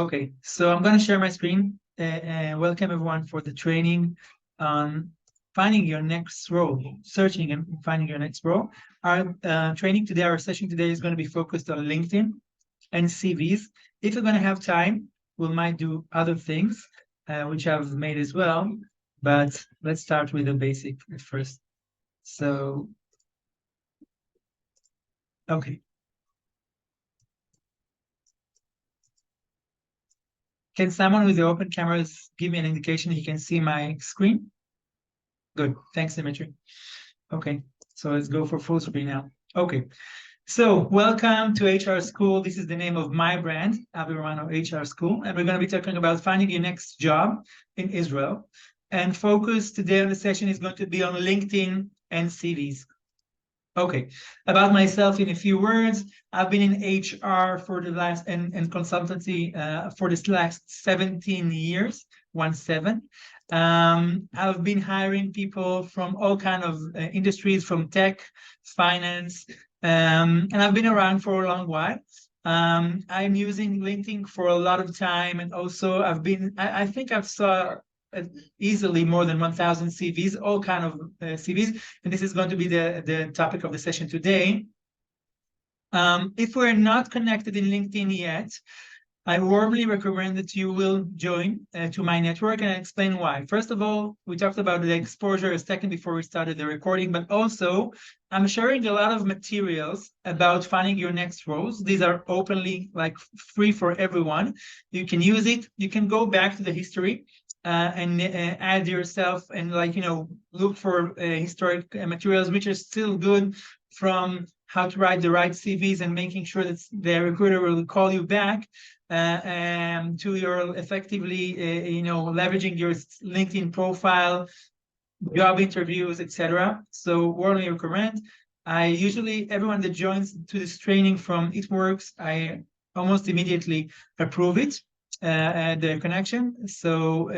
Okay, so I'm going to share my screen. Welcome everyone for the training on finding your next role, searching and finding your next role. Our training today, our session today is going to be focused on LinkedIn and CVs. If we're going to have time, we might do other things, which I've made as well. But let's start with the basic at first. So, okay. Can someone with the open cameras give me an indication he can see my screen? Good. Thanks, Dimitri. Okay, so let's go for full screen now. Okay, so welcome to HR School. This is the name of my brand, Avi Romano HR School, and we're going to be talking about finding your next job in Israel. And focus today on the session is going to be on LinkedIn and CVs. Okay, about myself in a few words. I've been in HR for the last and consultancy for this last 17 years, 17. I've been hiring people from all kind of industries, from tech, finance, and I've been around for a long while. I'm using LinkedIn for a lot of time, and also I think I've saw easily more than 1,000 CVs, all kind of CVs, and this is going to be the topic of the session today. If we're not connected in LinkedIn yet, I warmly recommend that you will join to my network, and I'll explain why. First of all, we talked about the exposure a second before we started the recording, but also I'm sharing a lot of materials about finding your next roles. These are openly free for everyone. You can use it. You can go back to the history and add yourself and look for historic materials which are still good, from how to write the right CVs and making sure that the recruiter will call you back, to your effectively leveraging your LinkedIn profile, job interviews, etc. So warmly recommend. Everyone that joins to this training from It Works, I almost immediately approve it, the connection. So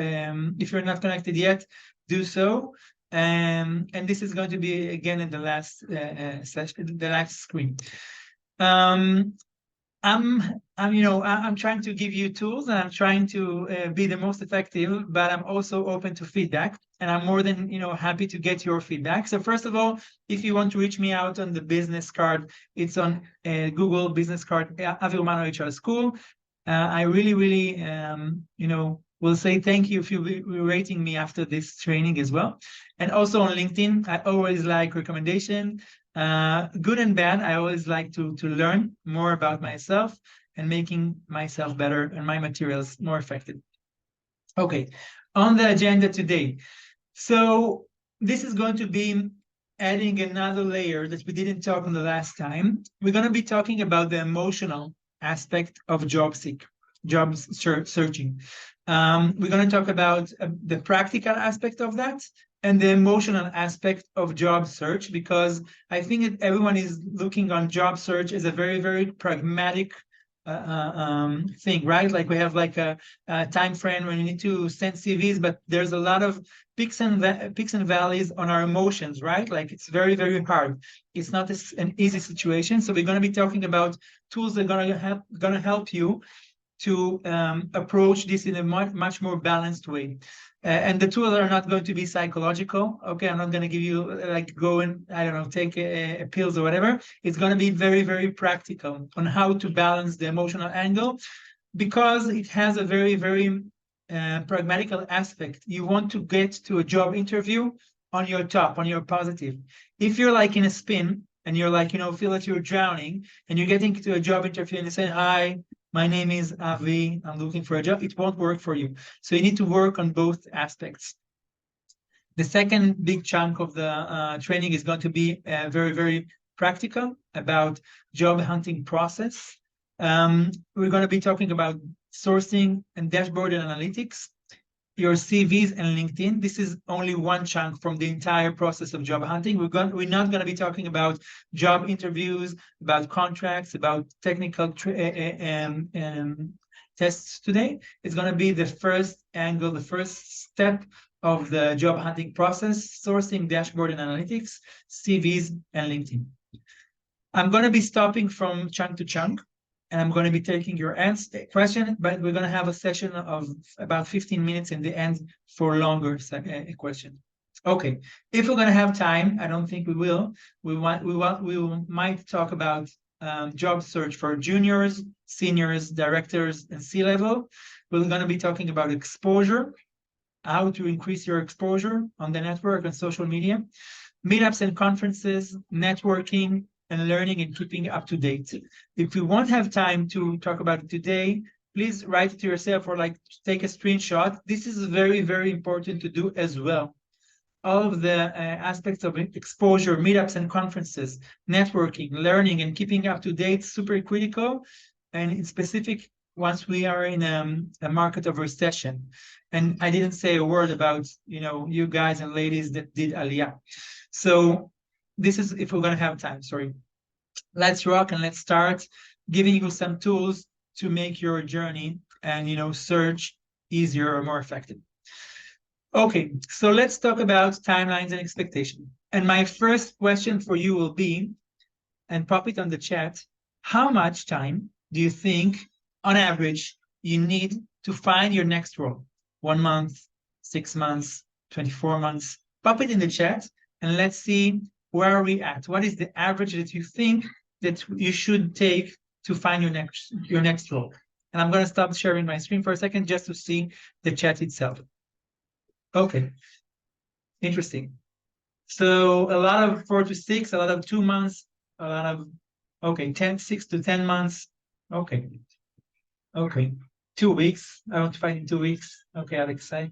if you're not connected yet, do so. And this is going to be again in the last session, the last screen. I'm trying to give you tools, and I'm trying to be the most effective, but I'm also open to feedback, and I'm more than happy to get your feedback. So first of all, if you want to reach me out on the business card, it's on Google business card, Avi Romano HR School. I really, will say thank you if you'll be rating me after this training as well. And also on LinkedIn, I always like recommendation, good and bad. I always like to learn more about myself and making myself better and my materials more effective. Okay, on the agenda today. So this is going to be adding another layer that we didn't talk on the last time. We're going to be talking about the emotional aspect of job searching. We're going to talk about the practical aspect of that and the emotional aspect of job search, because I think that everyone is looking on job search as a very, very pragmatic thing, right? Like we have a time frame when you need to send CVs, but there's a lot of peaks and valleys on our emotions, right? Like it's very, very hard. It's not an easy situation. So we're going to be talking about tools that are going to help you to approach this in a much more balanced way. And the tools are not going to be psychological. Okay, I'm not going to give you go and take pills or whatever. It's going to be very, very practical on how to balance the emotional angle, because it has a very, very pragmatical aspect. You want to get to a job interview on your top, on your positive. If you're in a spin and you're feel that you're drowning, and you're getting to a job interview and you say, "Hi, my name is Avi, I'm looking for a job," it won't work for you. So you need to work on both aspects. The second big chunk of the training is going to be very, very practical about job hunting process. We're going to be talking about sourcing and dashboard and analytics, your CVs and LinkedIn. This is only one chunk from the entire process of job hunting. We're not going to be talking about job interviews, about contracts, about technical tests today. It's going to be the first angle, the first step of the job hunting process: sourcing, dashboard and analytics, CVs and LinkedIn. I'm going to be stopping from chunk to chunk, and I'm going to be taking your question, but we're going to have a session of about 15 minutes in the end for longer question. Okay, if we're going to have time, I don't think we will. We might talk about job search for juniors, seniors, directors, and C-level. We're going to be talking about exposure, how to increase your exposure on the network and social media, meetups and conferences, networking, and learning and keeping up to date. If you won't have time to talk about it today, please write it to yourself or like take a screenshot. This is very, very important to do as well. All of the aspects of exposure, meetups and conferences, networking, learning, and keeping up to date, super critical. And in specific, once we are in a market of recession. And I didn't say a word about, you guys and ladies that did Aliyah. So this is if we're going to have time, sorry. Let's rock and let's start giving you some tools to make your journey and, search easier or more effective. Okay, so let's talk about timelines and expectation. And my first question for you will be, and pop it on the chat, how much time do you think, on average, you need to find your next role? 1 month, 6 months, 24 months? Pop it in the chat, and let's see where are we at. What is the average that you think that you should take to find your next role? And I'm going to stop sharing my screen for a second just to see the chat itself. Okay, interesting. So a lot of 4 to 6, a lot of 2 months, a lot of, okay, 6 to 10 months. Okay. 2 weeks. I want to find in 2 weeks. Okay, Alexei.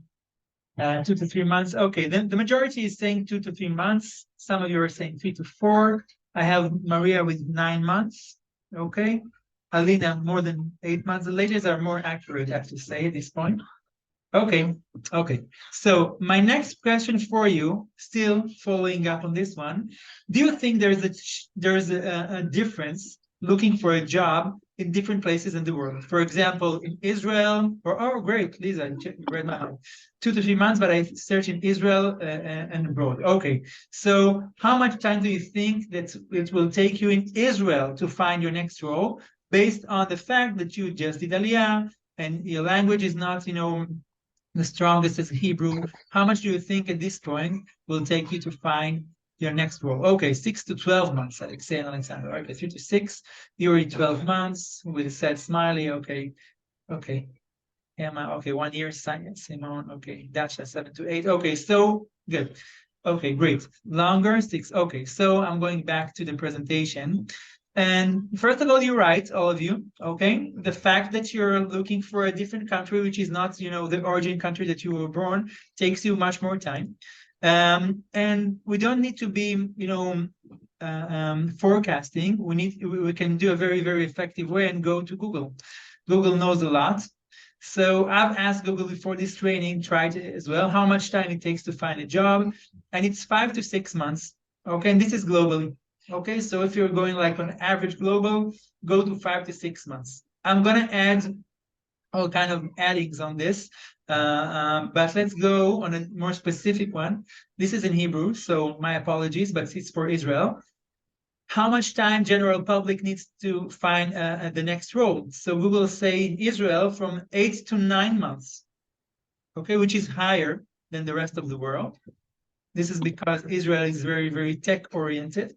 2 to 3 months. Okay, then the majority is saying 2 to 3 months. Some of you are saying 3 to 4. I have Maria with 9 months. Okay. Alina, more than 8 months. The ladies are more accurate, I have to say, at this point. Okay. So my next question for you, still following up on this one, do you think there's a difference looking for a job in different places in the world? For example, in Israel, great, Lisa, you read my mind. 2 to 3 months, but I search in Israel and abroad. Okay, so how much time do you think that it will take you in Israel to find your next role, based on the fact that you just did Aliyah and your language is not, the strongest is Hebrew? How much do you think at this point will take you to find your next role? Okay, 6 to 12 months, Alexei and Alexander. Okay, 3 to 6, Yuri 12 months with a sad smiley. Okay. Emma, okay, 1 year, Simone, okay, Dasha 7 to 8. Okay, so good. Okay, great. Longer, 6. Okay, so I'm going back to the presentation. And first of all, you're right, all of you, okay? The fact that you're looking for a different country, which is not, the origin country that you were born, takes you much more time. And we don't need to be, forecasting. We can do a very, very effective way and go to Google. Google knows a lot. So I've asked Google before this training, tried it as well, how much time it takes to find a job. And it's 5 to 6 months, okay? And this is globally. Okay, so if you're going like on average global, go to 5 to 6 months. I'm gonna add all kind of addings on this, but let's go on a more specific one. This is in Hebrew, so my apologies, but it's for Israel. How much time general public needs to find the next role? So we will say in Israel from 8 to 9 months, okay, which is higher than the rest of the world. This is because Israel is very, very tech oriented,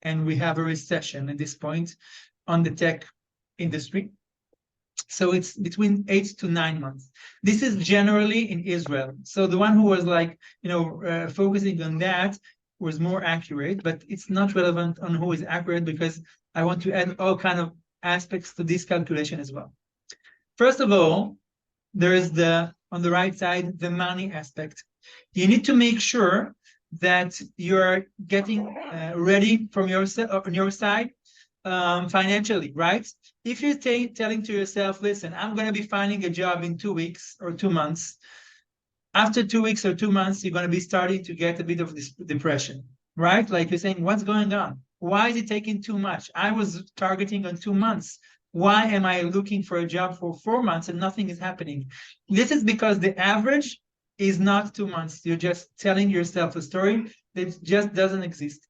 and we have a recession at this point on the tech industry. So it's between 8 to 9 months. This is generally in Israel. So the one who was like, focusing on that was more accurate, but it's not relevant on who is accurate because I want to add all kind of aspects to this calculation as well. First of all, there is on the right side, the money aspect. You need to make sure that you're getting ready from on your side financially, right? If you're telling to yourself, listen, I'm going to be finding a job in 2 weeks or 2 months, after 2 weeks or 2 months, you're going to be starting to get a bit of this depression, right? Like you're saying, what's going on? Why is it taking too much? I was targeting on 2 months. Why am I looking for a job for 4 months and nothing is happening? This is because the average is not 2 months. You're just telling yourself a story that just doesn't exist.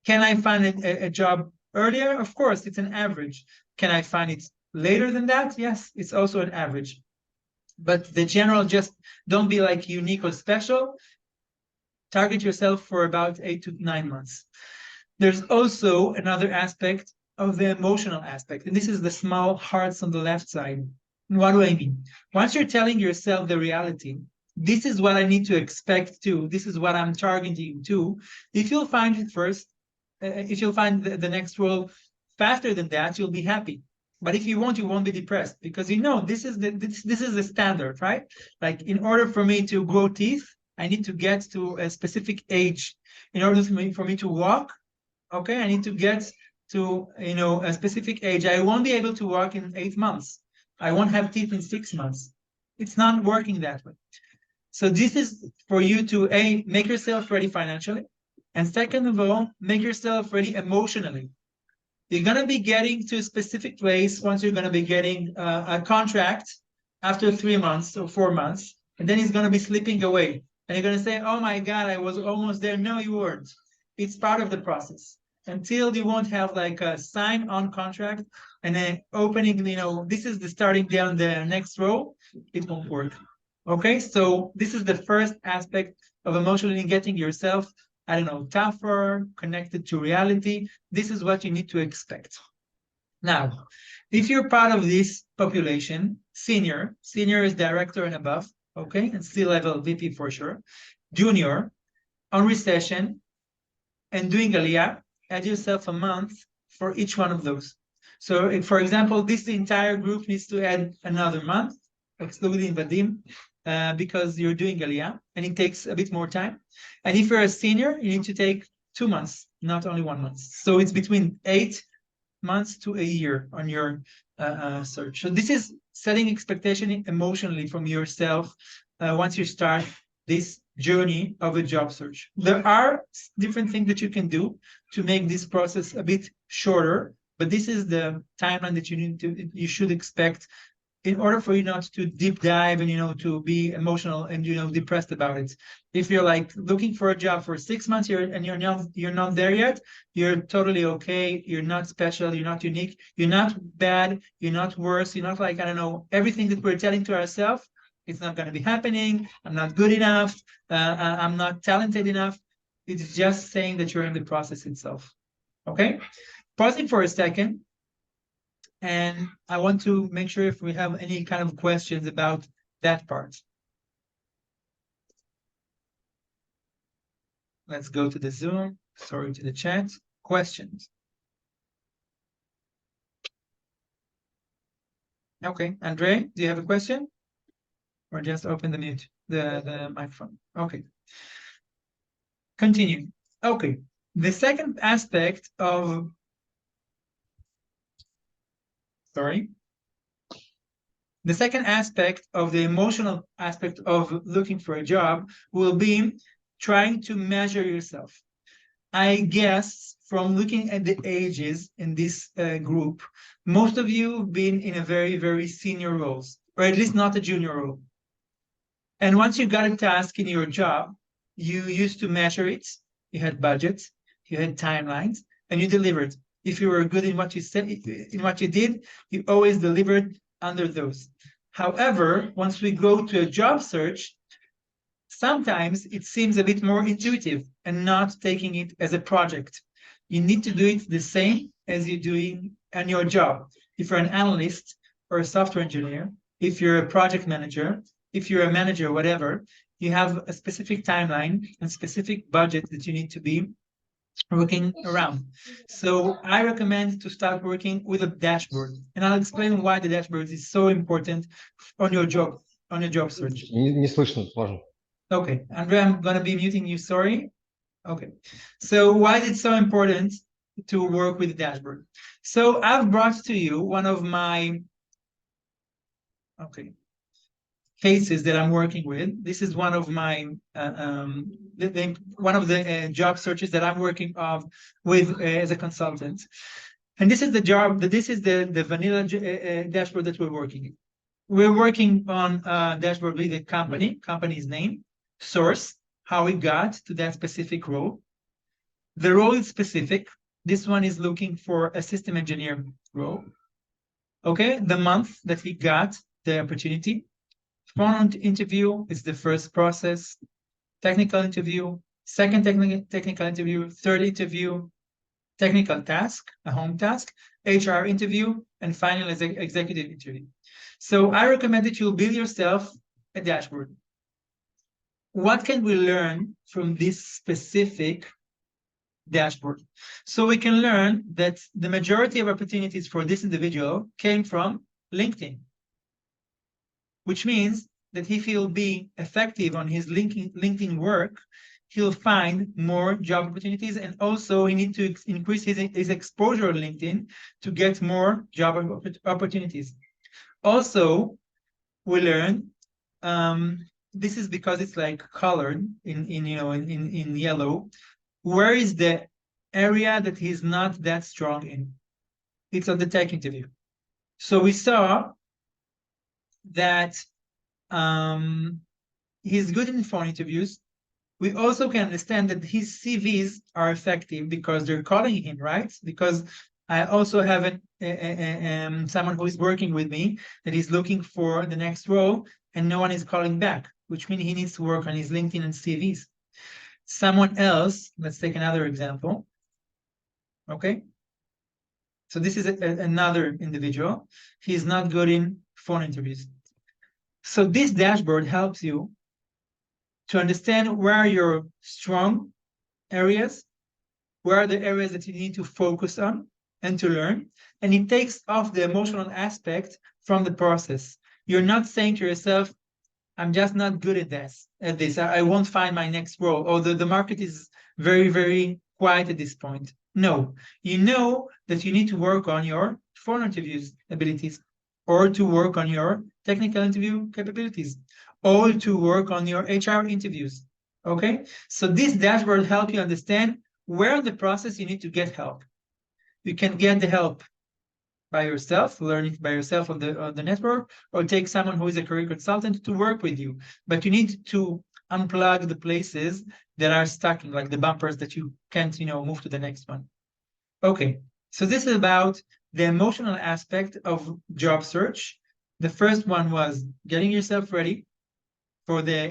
Can I find a job earlier? Of course, it's an average. Can I find it later than that? Yes, it's also an average. But the general, just don't be like unique or special. Target yourself for about 8 to 9 months. There's also another aspect of the emotional aspect, and this is the small hearts on the left side. What do I mean? Once you're telling yourself the reality, this is what I need to expect to, this is what I'm targeting to, if you'll find it first, if you'll find the next role faster than that, you'll be happy. But if you won't be depressed because you know this is the standard, right? Like in order for me to grow teeth, I need to get to a specific age. In order for me to walk, okay, I need to get to a specific age. I won't be able to walk in 8 months. I won't have teeth in 6 months. It's not working that way. So this is for you to make yourself ready financially, and second of all, make yourself ready emotionally. You're going to be getting to a specific place once you're going to be getting a contract after 3 months or 4 months, and then it's going to be slipping away. And you're going to say, oh my God, I was almost there. No, you weren't. It's part of the process. Until you won't have like a sign-on contract and then opening, this is the starting down the next row, it won't work. Okay, so this is the first aspect of emotionally getting yourself, I don't know, tougher, connected to reality. This is what you need to expect. Now, if you're part of this population, senior is director and above, okay, and C-level VP for sure, junior, on recession, and doing Aliyah, add yourself a month for each one of those. So, if, for example, this entire group needs to add another month, excluding Vadim, because you're doing Aliyah, and it takes a bit more time. And if you're a senior, you need to take 2 months, not only 1 month. So it's between 8 months to a year on your search. So this is setting expectation emotionally from yourself once you start this journey of a job search. There are different things that you can do to make this process a bit shorter, but this is the timeline that you should expect in order for you not to deep dive and to be emotional and depressed about it. If you're like looking for a job for 6 months and you're not there yet, you're totally okay. You're not special. You're not unique. You're not bad. You're not worse. You're not like, I don't know, everything that we're telling to ourselves. It's not going to be happening. I'm not good enough. I'm not talented enough. It's just saying that you're in the process itself. Okay. Pausing for a second. And I want to make sure if we have any kind of questions about that part. Let's go to the Zoom, sorry, to the chat. Questions? Okay, Andre, do you have a question? Or just open the microphone? Okay. Continue. Okay, the second aspect of, the second aspect of the emotional aspect of looking for a job will be trying to measure yourself. I guess from looking at the ages in this group, most of you have been in a very, very senior roles, or at least not a junior role. And once you got a task in your job, you used to measure it. You had budgets, you had timelines, and you delivered. If you were good in what you said, in what you did, you always delivered under those. However, once we go to a job search, sometimes it seems a bit more intuitive and not taking it as a project. You need to do it the same as you're doing on your job. If you're an analyst or a software engineer, if you're a project manager, if you're a manager, whatever, you have a specific timeline and specific budget that you need to be working around. So I recommend to start working with a dashboard, and I'll explain why the dashboard is so important on your job search. Не слышно, сложно. Okay, Andrea, I'm gonna be muting you, sorry. Okay, so why is it so important to work with the dashboard? So I've brought to you one of my cases that I'm working with. This is one of my one of the job searches that I'm working with as a consultant. And this is the job, this is the vanilla dashboard that we're working in. We're working on a dashboard with the company's name, source, how we got to that specific role. The role is specific. This one is looking for a system engineer role. Okay, the month that he got the opportunity. Phone interview is the first process. Technical interview, second technical interview, third interview, technical task, a home task, HR interview, and final executive interview. So I recommend that you build yourself a dashboard. What can we learn from this specific dashboard? So we can learn that the majority of opportunities for this individual came from LinkedIn, which means that if he'll be effective on his LinkedIn work, he'll find more job opportunities, and also he needs to increase his exposure on LinkedIn to get more job opportunities. Also, we learn this is because it's like colored in yellow. Where is the area that he's not that strong in? It's on the tech interview. So we saw that he's good in phone interviews. We also can understand that his CVs are effective because they're calling him, right? Because I also have someone who is working with me that is looking for the next role and no one is calling back, which means he needs to work on his LinkedIn and CVs. Someone else, let's take another example. Okay. So this is another individual. He's not good in phone interviews. So this dashboard helps you to understand where are your strong areas, where are the areas that you need to focus on and to learn. And it takes off the emotional aspect from the process. You're not saying to yourself, I'm just not good at this. I won't find my next role, or the market is very, very quiet at this point. No, you know that you need to work on your phone interviews abilities, or to work on your technical interview capabilities, or to work on your HR interviews. Okay, so this dashboard helps you understand where in the process you need to get help. You can get the help by yourself, learn it by yourself on the network, or take someone who is a career consultant to work with you. But you need to unplug the places that are stuck, like the bumpers that you can't, move to the next one. Okay, so this is about the emotional aspect of job search. The first one was getting yourself ready for the,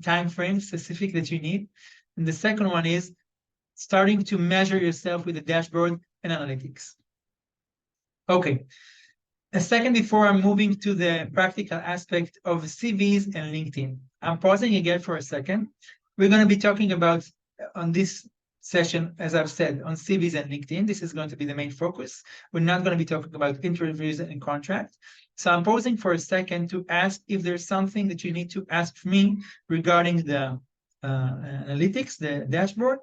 time frame specific that you need. And the second one is starting to measure yourself with the dashboard and analytics. Okay, a second before I'm moving to the practical aspect of CVs and LinkedIn. I'm pausing again for a second. We're going to be talking about on this session, as I've said, on CVs and LinkedIn. This is going to be the main focus. We're not going to be talking about interviews and contracts. So I'm pausing for a second to ask if there's something that you need to ask me regarding the analytics, the dashboard,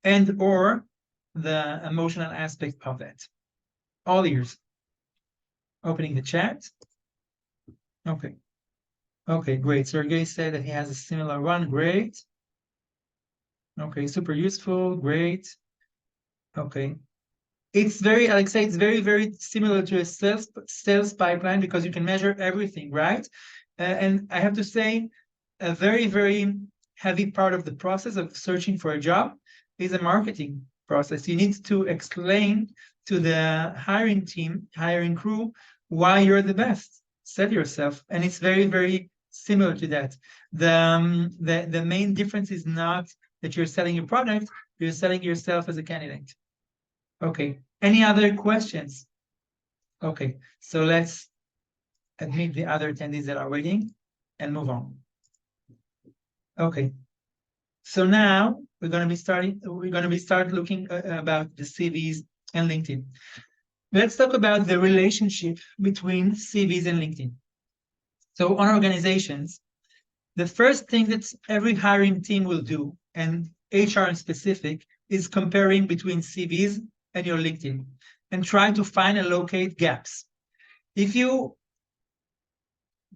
and or the emotional aspect of that. All ears. Opening the chat. Okay. Okay, great. Sergey said that he has a similar one. Great. Okay, super useful. Great. Okay. It's very, Alexei, it's very, very similar to a sales pipeline because you can measure everything, right? And I have to say, a very, very heavy part of the process of searching for a job is a marketing process. You need to explain to the hiring team, hiring crew, why you're the best. Sell yourself. And it's very, very similar to that. The main difference is not that you're selling your product, you're selling yourself as a candidate. Okay, any other questions? Okay, so let's admit the other attendees that are waiting and move on. Okay, so now we're going to be start looking about the CVs and LinkedIn. Let's talk about the relationship between CVs and LinkedIn. So on organizations, the first thing that every hiring team will do, and HR in specific, is comparing between CVs and your LinkedIn and try to find and locate gaps. If you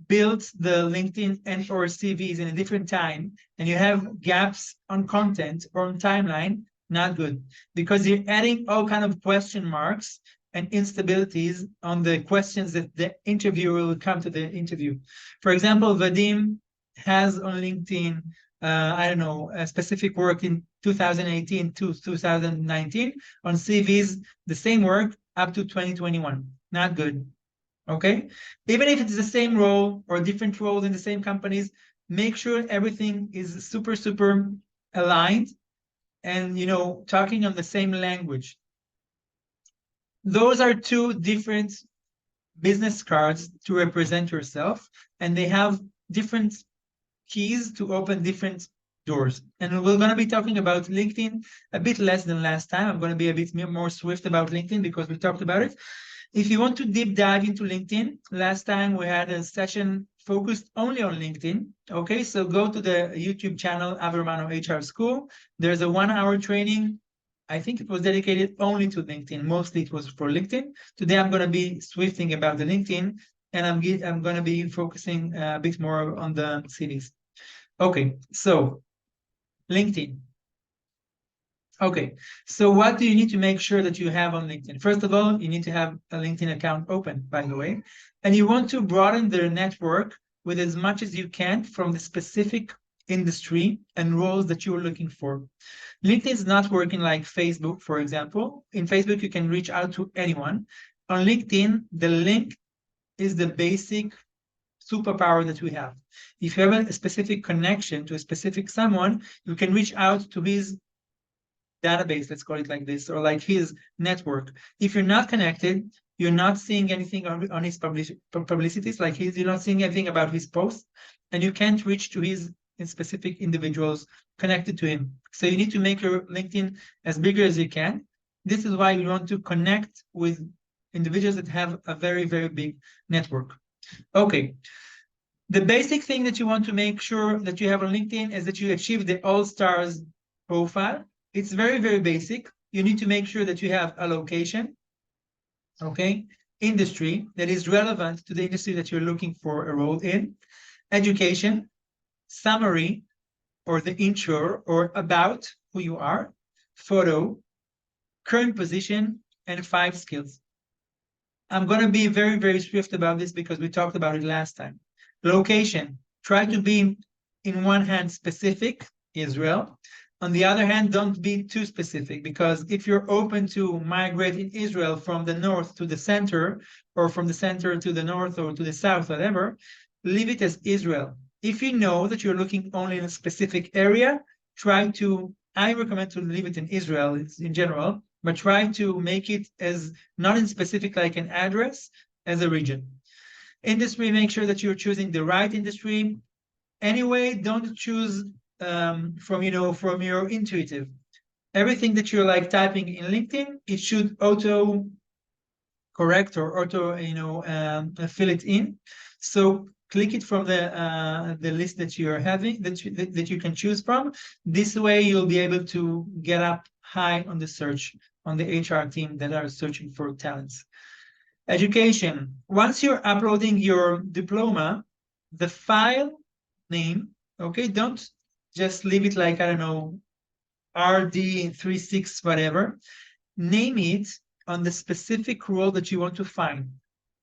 build the LinkedIn and or CVs in a different time and you have gaps on content or on timeline, not good, because you're adding all kind of question marks and instabilities on the questions that the interviewer will come to the interview. For example, Vadim has on LinkedIn, I don't know, a specific work in 2018 to 2019. On CVs, the same work up to 2021. Not good. Okay, even if it's the same role or different roles in the same companies, make sure everything is super aligned and talking on the same language. Those are two different business cards to represent yourself, and they have different keys to open different doors. And we're going to be talking about LinkedIn a bit less than last time. I'm going to be a bit more swift about LinkedIn because we talked about it. If you want to deep dive into LinkedIn, last time we had a session focused only on LinkedIn. Okay, so go to the YouTube channel, Avi Romano HR School. There's a 1-hour training. I think it was dedicated only to LinkedIn. Mostly it was for LinkedIn. Today I'm going to be swifting about the LinkedIn, and I'm going to be focusing a bit more on the cities. Okay, so LinkedIn. Okay, so what do you need to make sure that you have on LinkedIn? First of all, you need to have a LinkedIn account open, by the way, and you want to broaden their network with as much as you can from the specific industry and roles that you're looking for. LinkedIn is not working like Facebook, for example. In Facebook, you can reach out to anyone. On LinkedIn, the link is the basic superpower that we have. If you have a specific connection to a specific someone, you can reach out to his database, let's call it like this, or like his network. If you're not connected, you're not seeing anything on his publicities, like you're not seeing anything about his posts, and you can't reach to his specific individuals connected to him. So you need to make your LinkedIn as bigger as you can. This is why you want to connect with individuals that have a very big network. Okay. The basic thing that you want to make sure that you have on LinkedIn is that you achieve the all-stars profile. It's very basic. You need to make sure that you have a location, okay, industry that is relevant to the industry that you're looking for a role in, education, summary, or the intro, or about who you are, photo, current position, and 5 skills. I'm going to be very swift about this because we talked about it last time. Location, try to be in one hand specific, Israel. On the other hand, don't be too specific, because if you're open to migrate in Israel from the north to the center, or from the center to the north or to the south, whatever, leave it as Israel. If you know that you're looking only in a specific area, I recommend to leave it in Israel in general, but try to make it as not in specific like an address, as a region. Industry, make sure that you're choosing the right industry. Anyway, don't choose from your intuitive. Everything that you're like typing in LinkedIn, it should auto correct or auto fill it in. So click it from the list that you're having, that you can choose from. This way you'll be able to get up high on the search on the HR team that are searching for talents. Education. Once you're uploading your diploma, the file name, okay, don't just leave it like, I don't know, RD36, whatever. Name it on the specific role that you want to find.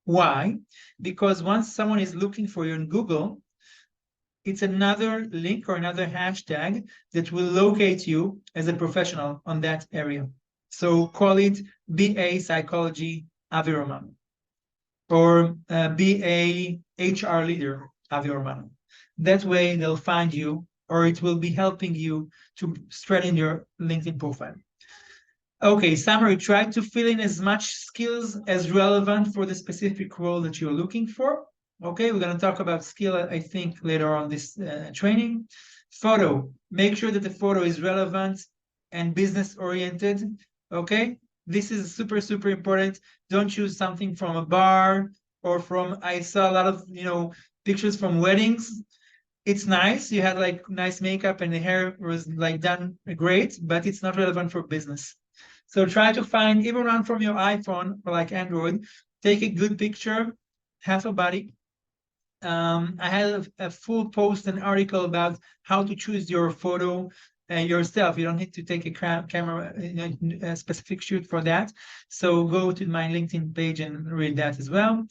Why? Because once someone is looking for you in Google, it's another link or another hashtag that will locate you as a professional on that area. So call it BA Psychology Avi Romano, or BA HR Leader Avi Romano. That way they'll find you, or it will be helping you to strengthen your LinkedIn profile. Okay, summary, try to fill in as much skills as relevant for the specific role that you're looking for. Okay, we're going to talk about skill, I think, later on this training. Photo, make sure that the photo is relevant and business oriented. Okay, this is super important. Don't choose something from a bar or from, I saw a lot of, pictures from weddings. It's nice. You had like nice makeup and the hair was like done great, but it's not relevant for business. So try to find, even one from your iPhone or like Android, take a good picture, half a body. I had a full post, an article about how to choose your photo yourself. You don't need to take a camera, a specific shoot for that. So go to my LinkedIn page and read that as well.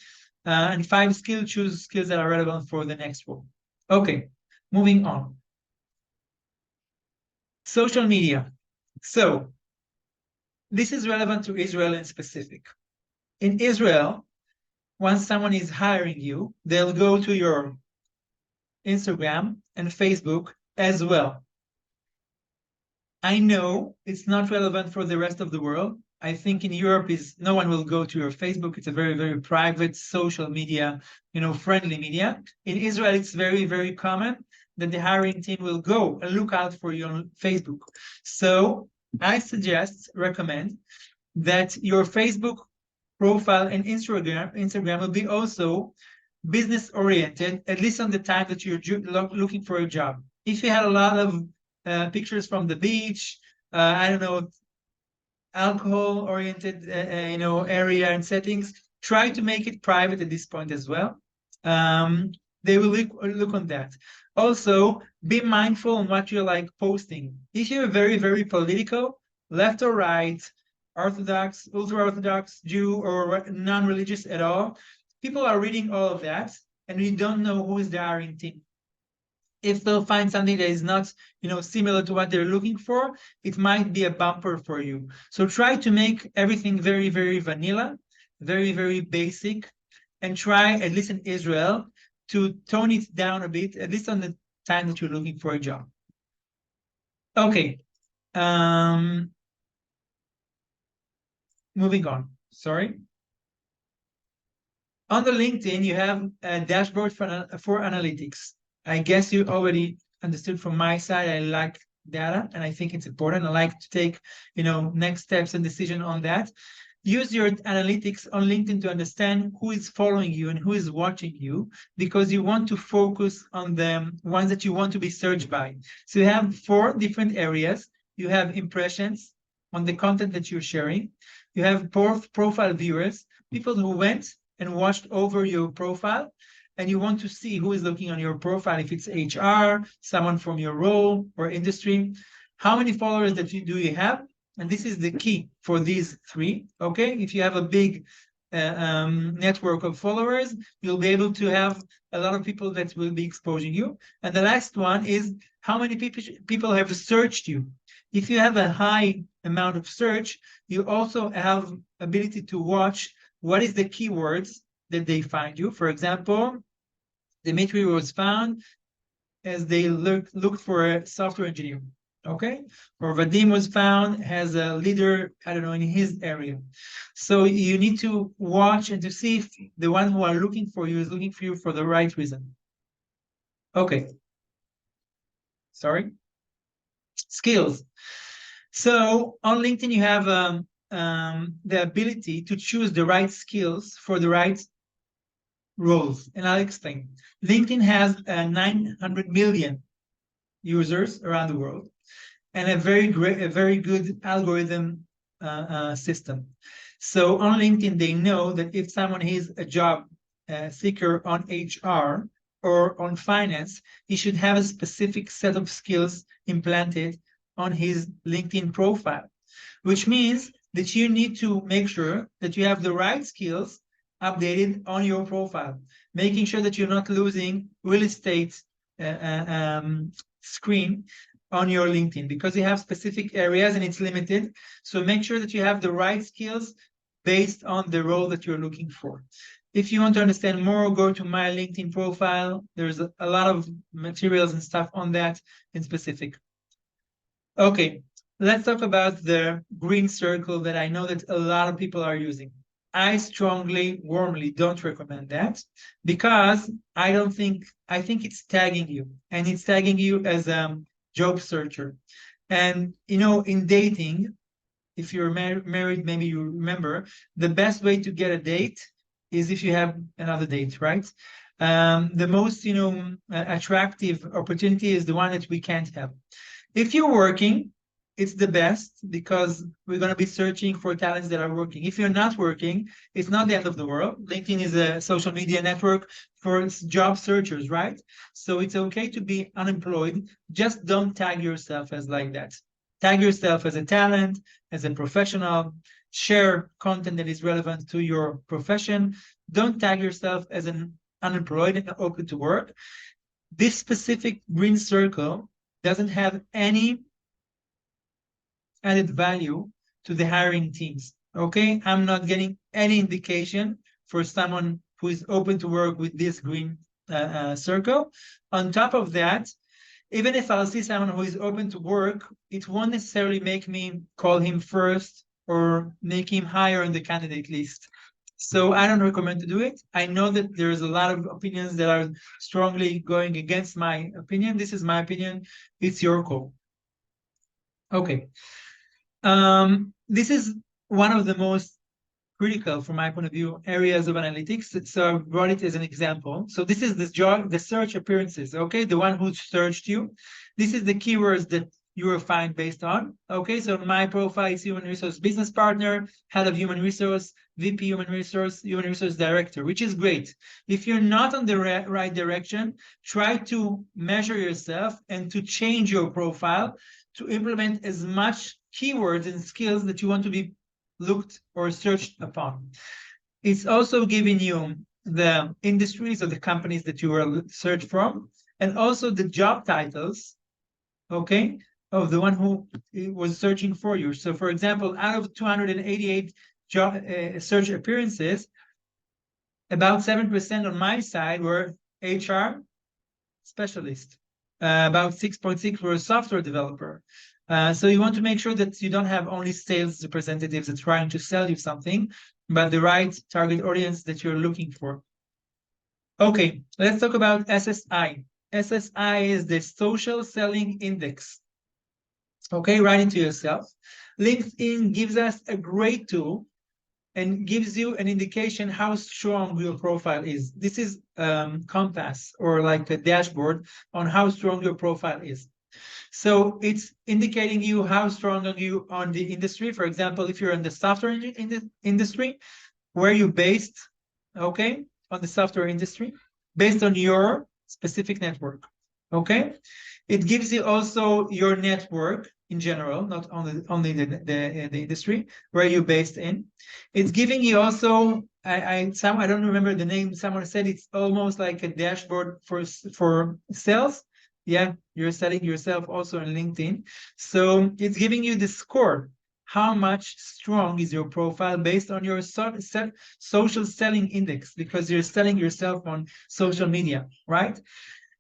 And 5 skills, choose skills that are relevant for the next role. Okay, moving on. Social media. So this is relevant to Israel in specific. In Israel, once someone is hiring you, they'll go to your Instagram and Facebook as well. I know it's not relevant for the rest of the world. I think in Europe is no one will go to your Facebook. It's a very, very private social media, friendly media. In Israel, it's very, very common that the hiring team will go and look out for you on Facebook. So I recommend that your Facebook profile and Instagram will be also business oriented, at least on the time that you're looking for a job. If you had a lot of pictures from the beach, I don't know, alcohol oriented, area and settings, try to make it private at this point as well. They will look on that. Also, be mindful on what you're like posting. If you're very, very political, left or right, Orthodox, ultra-Orthodox, Jew, or non-religious at all, people are reading all of that, and we don't know who is the hiring team. If they'll find something that is not, similar to what they're looking for, it might be a bumper for you. So try to make everything very, very vanilla, very, very basic, and try, at least in Israel, to tone it down a bit, at least on the time that you're looking for a job. Okay. Moving on. Sorry. On the LinkedIn, you have a dashboard for analytics. I guess you already understood from my side. I like data, and I think it's important. I like to take, next steps and decision on that. Use your analytics on LinkedIn to understand who is following you and who is watching you, because you want to focus on the ones that you want to be searched by. So you have 4 different areas. You have impressions on the content that you're sharing. You have profile viewers, people who went and watched over your profile, and you want to see who is looking on your profile, if it's HR, someone from your role or industry. How many followers do you have? And this is the key for these 3, okay? If you have a big network of followers, you'll be able to have a lot of people that will be exposing you. And the last one is how many people have searched you. If you have a high amount of search, you also have ability to watch what is the keywords that they find you. For example, Dimitri was found as they looked for a software engineer, okay? Or Vadim was found as a leader, I don't know, in his area. So you need to watch and to see if the one who are looking for you is looking for you for the right reason. Okay. Sorry. Skills. So on LinkedIn, you have the ability to choose the right skills for the right roles. And I'll explain. LinkedIn has 900 million users around the world and a very good algorithm system. So on LinkedIn, they know that if someone is a job seeker on HR or on finance, he should have a specific set of skills implanted on his LinkedIn profile, which means that you need to make sure that you have the right skills updated on your profile, making sure that you're not losing real estate screen on your LinkedIn, because you have specific areas and it's limited. So make sure that you have the right skills based on the role that you're looking for. If you want to understand more, go to my LinkedIn profile. There's a lot of materials and stuff on that in specific. Okay, let's talk about the green circle that I know that a lot of people are using. I strongly, warmly don't recommend that, because I think it's tagging you, and it's tagging you as a job searcher. And, in dating, if you're married, maybe you remember, the best way to get a date is if you have another date, right? The most, attractive opportunity is the one that we can't have. If you're working, it's the best, because we're going to be searching for talents that are working. If you're not working, it's not the end of the world. LinkedIn is a social media network for job searchers, right? So it's okay to be unemployed. Just don't tag yourself as like that. Tag yourself as a talent, as a professional. Share content that is relevant to your profession. Don't tag yourself as an unemployed and open to work. This specific green circle doesn't have any added value to the hiring teams. Okay, I'm not getting any indication for someone who is open to work with this green circle. On top of that, even if I'll see someone who is open to work, it won't necessarily make me call him first or make him higher in the candidate list. So I don't recommend to do it. I know that there's a lot of opinions that are strongly going against my opinion. This is my opinion. It's your call. Okay. This is one of the most critical, from my point of view, areas of analytics. So I brought it as an example. So this is the search appearances, okay? The one who searched you. This is the keywords that you will find based on, okay? So my profile is human resource business partner, head of human resource, VP human resource director, which is great. If you're not on the right direction, try to measure yourself and to change your profile to implement as much keywords and skills that you want to be looked or searched upon. It's also giving you the industries or the companies that you were searched from, and also the job titles, okay, of the one who was searching for you. So for example, out of 288 job search appearances, about 7% on my side were HR specialist. About 6.6 were a software developer. So you want to make sure that you don't have only sales representatives that are trying to sell you something, but the right target audience that you're looking for. Okay, let's talk about SSI. SSI is the Social Selling Index. Okay, write into yourself. LinkedIn gives us a great tool and gives you an indication how strong your profile is. This is compass or like a dashboard on how strong your profile is. So it's indicating you how strong are you on the industry. For example, if you're in the software industry, where you based, okay, on the software industry, based on your specific network, okay? It gives you also your network in general, not only the industry where you're based in. It's giving you also, I don't remember the name, someone said it's almost like a dashboard for sales. Yeah, you're selling yourself also on LinkedIn. So it's giving you the score. How much strong is your profile based on your social selling index, because you're selling yourself on social media, right?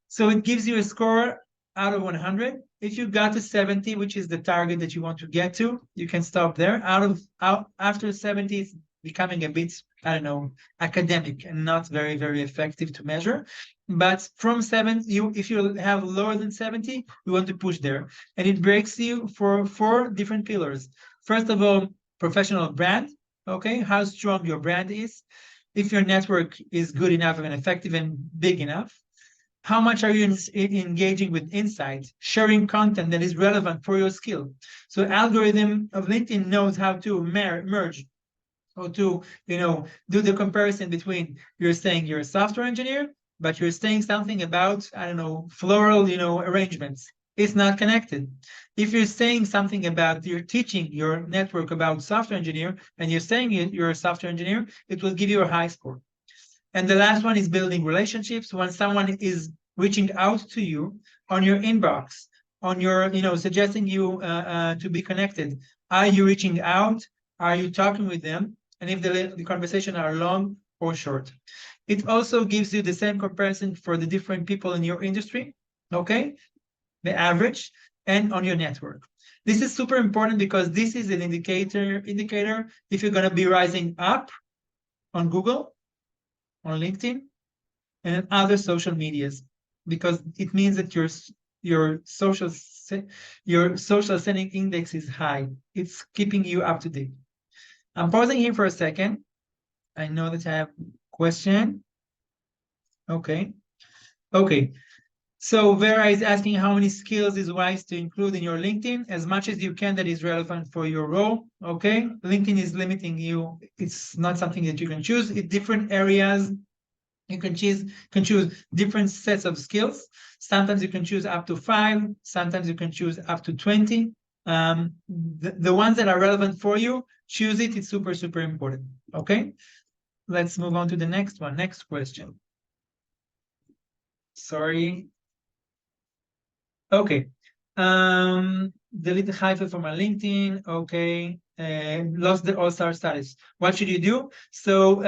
So it gives you a score out of 100. If you got to 70, which is the target that you want to get to, you can stop there. After 70, it's becoming a bit, I don't know, academic and not very, very effective to measure. But from 70, if you have lower than 70, you want to push there. And it breaks you for 4 different pillars. First of all, professional brand, okay, how strong your brand is. If your network is good enough and effective and big enough. How much are you engaging with insight, sharing content that is relevant for your skill? So algorithm of LinkedIn knows how to merge or to, do the comparison between you're saying you're a software engineer, but you're saying something about, I don't know, floral, arrangements. It's not connected. If you're saying something about, you're teaching your network about software engineer and you're saying you're a software engineer, it will give you a high score. And the last one is building relationships. When someone is reaching out to you on your inbox, on your, suggesting you to be connected, are you reaching out? Are you talking with them? And if the conversation are long or short. It also gives you the same comparison for the different people in your industry, okay? The average and on your network. This is super important because this is an indicator if you're going to be rising up on Google, on LinkedIn, and other social medias, because it means that your social selling index is high. It's keeping you up to date. I'm pausing here for a second. I know that I have a question. Okay. So Vera is asking how many skills is wise to include in your LinkedIn, as much as you can that is relevant for your role. Okay. LinkedIn is limiting you. It's not something that you can choose. In different areas, you can choose different sets of skills. Sometimes you can choose up to 5. Sometimes you can choose up to 20. The ones that are relevant for you, choose it. It's super, super important. Okay. Let's move on to the next one. Next question. Sorry. Okay. delete the hyphen from my LinkedIn. Okay. Lost the all-star status. What should you do? So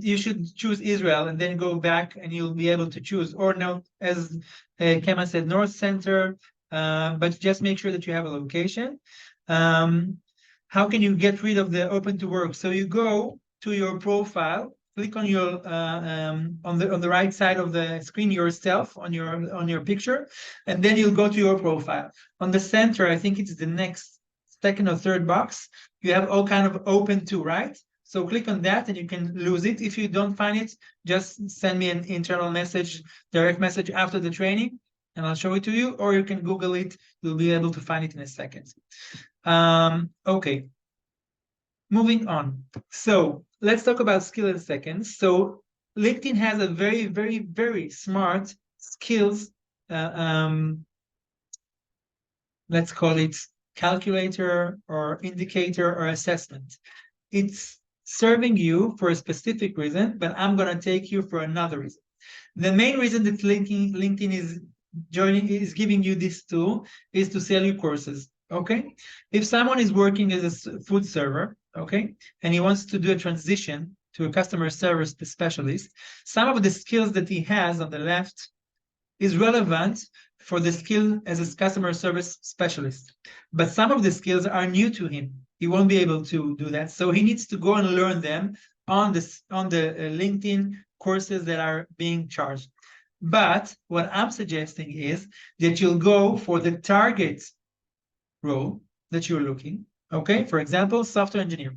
you should choose Israel and then go back and you'll be able to choose. Or no, as Kema said, North Center, but just make sure that you have a location. How can you get rid of the open to work? So you go to your profile, click on your on the right side of the screen yourself on your picture, and then you'll go to your profile. On the center, I think it's the next second or third box. You have all kind of open to, right? So click on that and you can lose it. If you don't find it, just send me an internal message, direct message after the training, and I'll show it to you, or you can Google it. You'll be able to find it in a second. Okay, moving on. So let's talk about skill in a second. So LinkedIn has a very, very, very smart skills, let's call it calculator or indicator or assessment. It's serving you for a specific reason, but I'm going to take you for another reason. The main reason that LinkedIn is giving you this tool is to sell you courses. Okay, if someone is working as a food server, okay, and he wants to do a transition to a customer service specialist, some of the skills that he has on the left is relevant for the skill as a customer service specialist, but some of the skills are new to him. He won't be able to do that, so he needs to go and learn them on the LinkedIn courses that are being charged. But what I'm suggesting is that you'll go for the target role that you're looking, okay? For example, software engineer.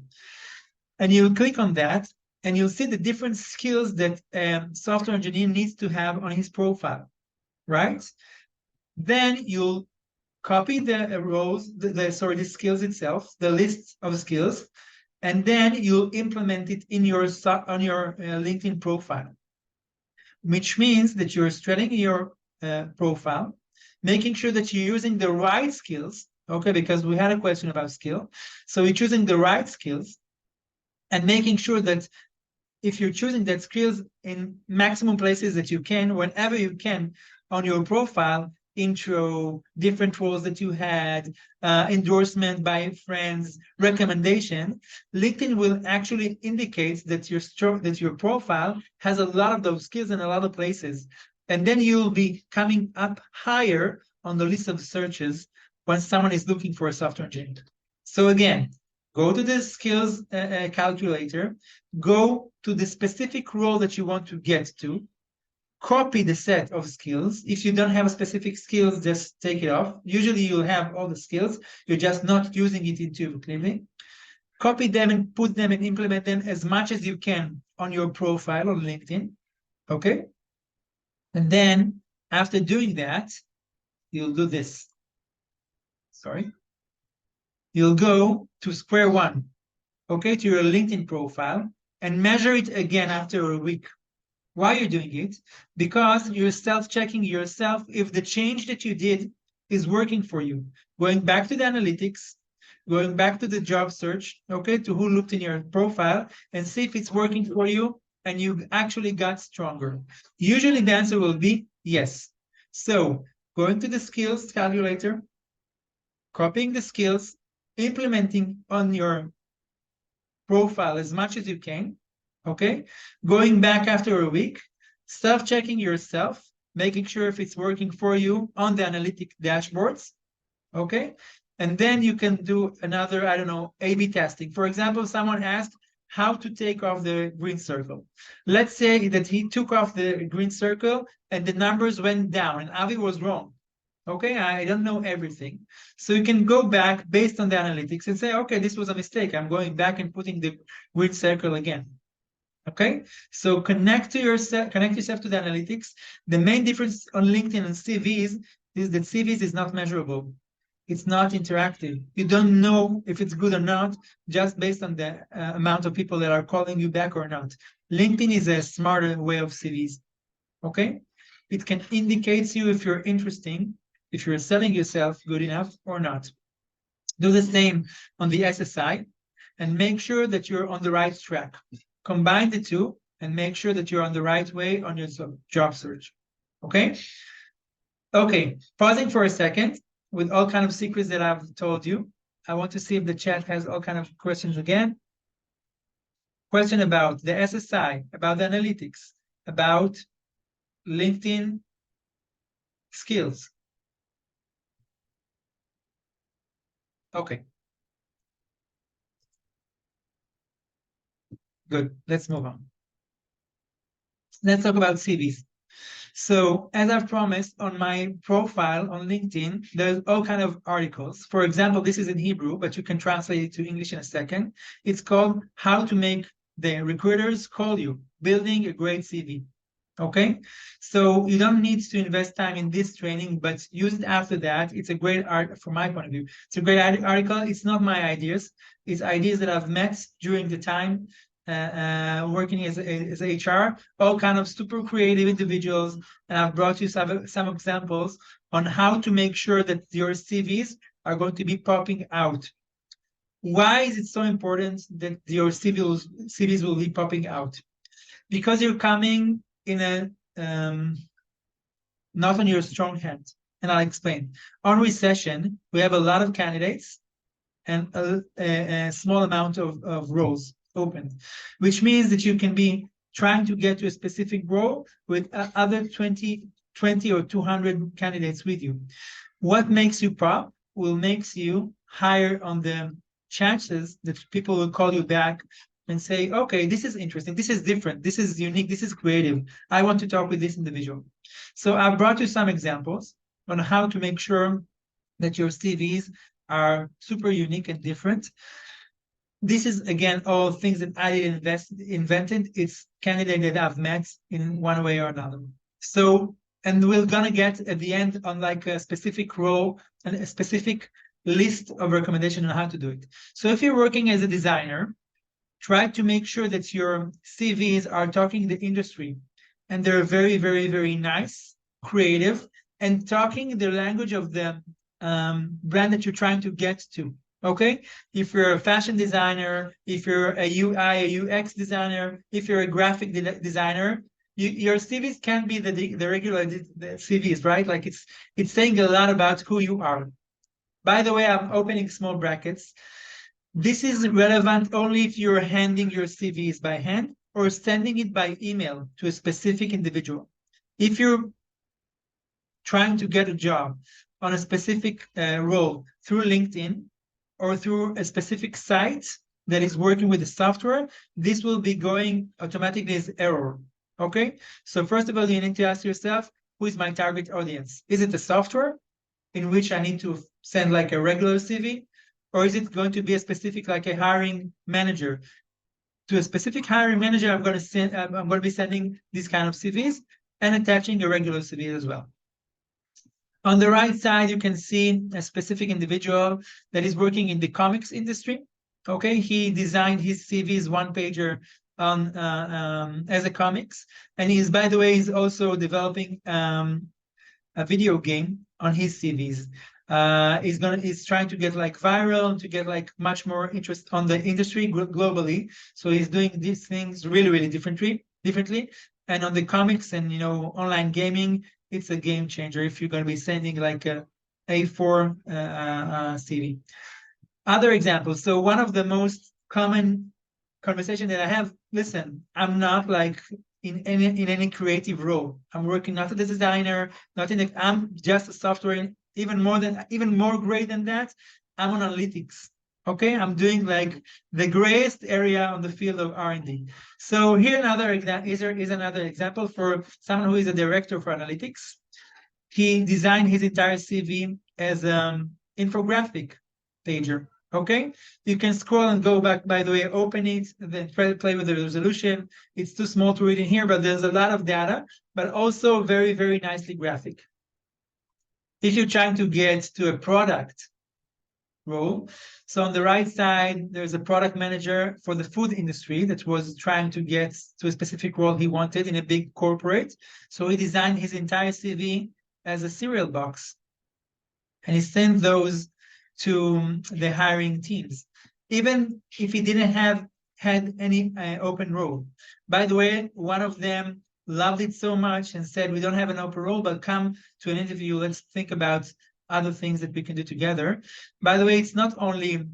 And you'll click on that and you'll see the different skills that software engineer needs to have on his profile, right? Then you'll copy the roles, the skills itself, the list of skills, and then you'll implement it in your LinkedIn profile, which means that you're strengthening your profile, making sure that you're using the right skills, okay, because we had a question about skill. So you're choosing the right skills and making sure that if you're choosing that skills in maximum places that you can, whenever you can on your profile, intro, different roles that you had, endorsement by friends, recommendation, LinkedIn will actually indicate that your profile has a lot of those skills in a lot of places. And then you'll be coming up higher on the list of searches when someone is looking for a software engineer. So again, go to the skills calculator, go to the specific role that you want to get to, copy the set of skills. If you don't have a specific skills, just take it off. Usually you'll have all the skills, you're just not using it intuitively. Copy them and put them and implement them as much as you can on your profile on LinkedIn, okay? And then after doing that, you'll do this. Sorry. You'll go to square one, okay, to your LinkedIn profile and measure it again after a week. Why you're doing it? Because you're self-checking yourself if the change that you did is working for you. Going back to the analytics, going back to the job search, okay, to who looked in your profile and see if it's working for you and you actually got stronger. Usually the answer will be yes. So going to the skills calculator, copying the skills, implementing on your profile as much as you can, okay? Going back after a week, self-checking yourself, making sure if it's working for you on the analytic dashboards, okay? And then you can do another, I don't know, A/B testing. For example, someone asked how to take off the green circle. Let's say that he took off the green circle and the numbers went down and Avi was wrong. Okay, I don't know everything. So you can go back based on the analytics and say, okay, this was a mistake. I'm going back and putting the green circle again. Okay, so connect yourself to the analytics. The main difference on LinkedIn and CVs is that CVs is not measurable. It's not interactive. You don't know if it's good or not just based on the amount of people that are calling you back or not. LinkedIn is a smarter way of CVs. Okay, it can indicate to you if you're interesting, if you're selling yourself good enough or not. Do the same on the SSI and make sure that you're on the right track. Combine the two and make sure that you're on the right way on your job search. Okay? Okay, pausing for a second. with all kind of secrets that I've told you. I want to see if the chat has all kind of questions again. Question about the SSI, about the analytics, about LinkedIn skills. Okay. Good. Let's move on. Let's talk about CVs. So as I've promised on my profile on LinkedIn, there's all kind of articles. For example, this is in Hebrew, but you can translate it to English in a second. It's called How to Make the Recruiters Call You, Building a Great CV. Okay, so you don't need to invest time in this training, but use it after that. It's a great art from my point of view. It's a great article. It's not my ideas. It's ideas that I've met during the time working as HR, all kind of super creative individuals. And I've brought you some examples on how to make sure that your CVs are going to be popping out. Why is it so important that your CVs will be popping out? Because you're coming in a not on your strong hand, and I'll explain. On recession, we have a lot of candidates and a small amount of roles open, which means that you can be trying to get to a specific role with other 20 or 200 candidates with you. What makes you pop will makes you higher on the chances that people will call you back and say, okay, this is interesting, this is different, this is unique, this is creative. I want to talk with this individual. So I brought you some examples on how to make sure that your CVs are super unique and different. This is, again, all things that I invented. It's candidates that I've met in one way or another. So, and we're gonna get at the end on like a specific role and a specific list of recommendations on how to do it. So if you're working as a designer, try to make sure that your CVs are talking the industry and they're very, very, very nice, creative, and talking the language of the brand that you're trying to get to. Okay, if you're a fashion designer, if you're a UI, a UX designer, if you're a graphic designer, your CVs can be the regular CVs, right? Like it's saying a lot about who you are. By the way, I'm opening small brackets. This is relevant only if you're handing your CVs by hand or sending it by email to a specific individual. If you're trying to get a job on a specific role through LinkedIn or through a specific site that is working with the software, this will be going automatically as error. Okay, so first of all, you need to ask yourself, who is my target audience? Is it the software in which I need to send like a regular CV? Or is it going to be a specific, like a hiring manager? To a specific hiring manager, I'm going to be sending these kind of CVs and attaching a regular CV as well. On the right side, you can see a specific individual that is working in the comics industry. Okay, he designed his CVs one pager on as a comics, and he's, by the way, he's also developing a video game on his CVs. He's trying to get like viral, to get like much more interest on the industry globally. So he's doing these things really, really differently. And on the comics and online gaming, it's a game changer if you're going to be sending like a A4 CV. Other examples. So one of the most common conversation that I have, listen, I'm not like in any creative role. I'm working not as a designer, I'm just a software, even more great than that. I'm on analytics. Okay, I'm doing like the greatest area on the field of R&D. So here another example is another example for someone who is a director for analytics. He designed his entire CV as an infographic pager. Okay, you can scroll and go back, by the way, open it, then try to play with the resolution. It's too small to read in here, but there's a lot of data, but also very, very nicely graphic. If you're trying to get to a product role, so on the right side, there's a product manager for the food industry that was trying to get to a specific role he wanted in a big corporate. So he designed his entire CV as a cereal box, and he sent those to the hiring teams, even if he didn't have had any open role. By the way, one of them loved it so much and said, we don't have an open role, but come to an interview. Let's think about other things that we can do together. By the way, it's not only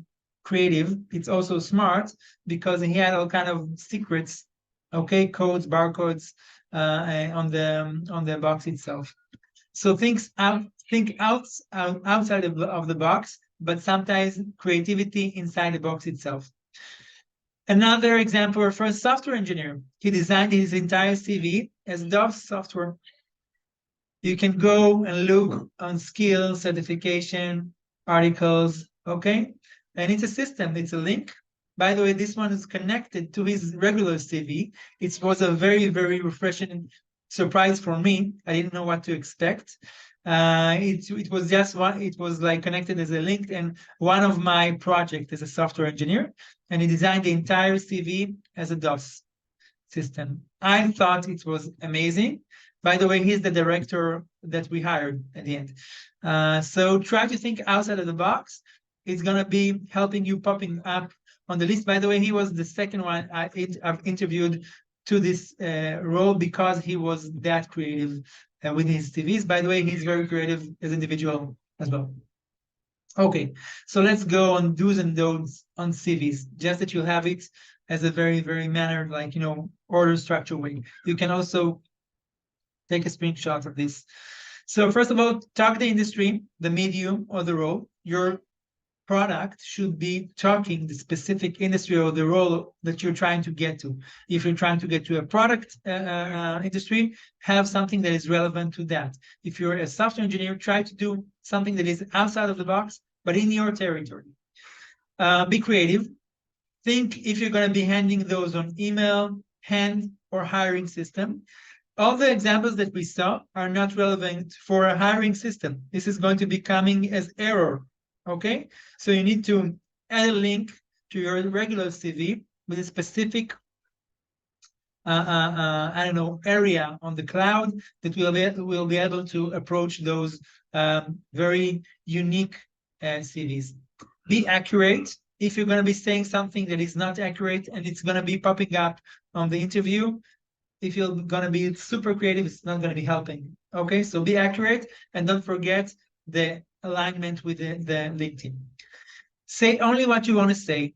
creative, it's also smart because he had all kind of secrets, okay, codes, barcodes on the box itself. So think outside of the box, but sometimes creativity inside the box itself. Another example for a software engineer, he designed his entire CV as DOS software. You can go and look on skills, certification, articles, okay? And it's a system, it's a link. By the way, this one is connected to his regular CV. It was a very, very refreshing surprise for me. I didn't know what to expect. It was just one, it was like connected as a link and one of my projects as a software engineer, and he designed the entire CV as a DOS system. I thought it was amazing. By the way, he's the director that we hired at the end. So try to think outside of the box. It's going to be helping you popping up on the list. By the way, he was the second one I've interviewed to this role because he was that creative with his CVs. By the way, he's very creative as an individual as well. Okay, so let's go on do's and don'ts on CVs, just that you have it as a very, very mannered, like, order structure way. You can also take a screenshot of this. So first of all, target the industry, the medium, or the role. Your product should be targeting the specific industry or the role that you're trying to get to. If you're trying to get to a product industry, have something that is relevant to that. If you're a software engineer, try to do something that is outside of the box, but in your territory. Be creative. Think if you're going to be handing those on email, hand, or hiring system. All the examples that we saw are not relevant for a hiring system. This is going to be coming as error, okay? So you need to add a link to your regular CV with a specific, I don't know, area on the cloud that will be able to approach those very unique CVs. Be accurate. If you're going to be saying something that is not accurate and it's going to be popping up on the interview, if you're going to be super creative, it's not going to be helping. Okay, so be accurate and don't forget the alignment with the LinkedIn. Say only what you want to say.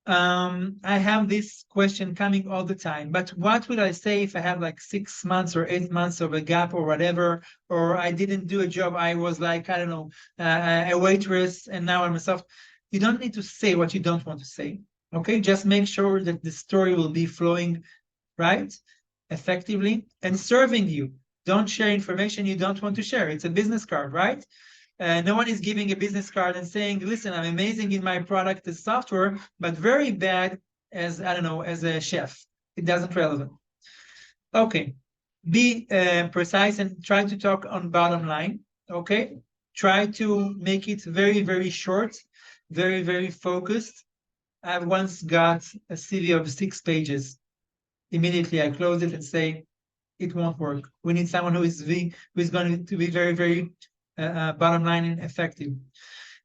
I have this question coming all the time, but what would I say if I have like 6 months or 8 months of a gap or whatever, or I didn't do a job, I was like, I don't know, a waitress and now I'm a soft. You don't need to say what you don't want to say. Okay, just make sure that the story will be flowing right, effectively, and serving you. Don't share information you don't want to share. It's a business card, right? No one is giving a business card and saying, listen, I'm amazing in my product as software, but very bad as, I don't know, as a chef. It doesn't relevant. Okay, be precise and try to talk on bottom line, okay? Try to make it very, very short, very, very focused. I once got a CV of 6 pages. Immediately I close it and say, it won't work. We need someone who is going to be very, very bottom line and effective.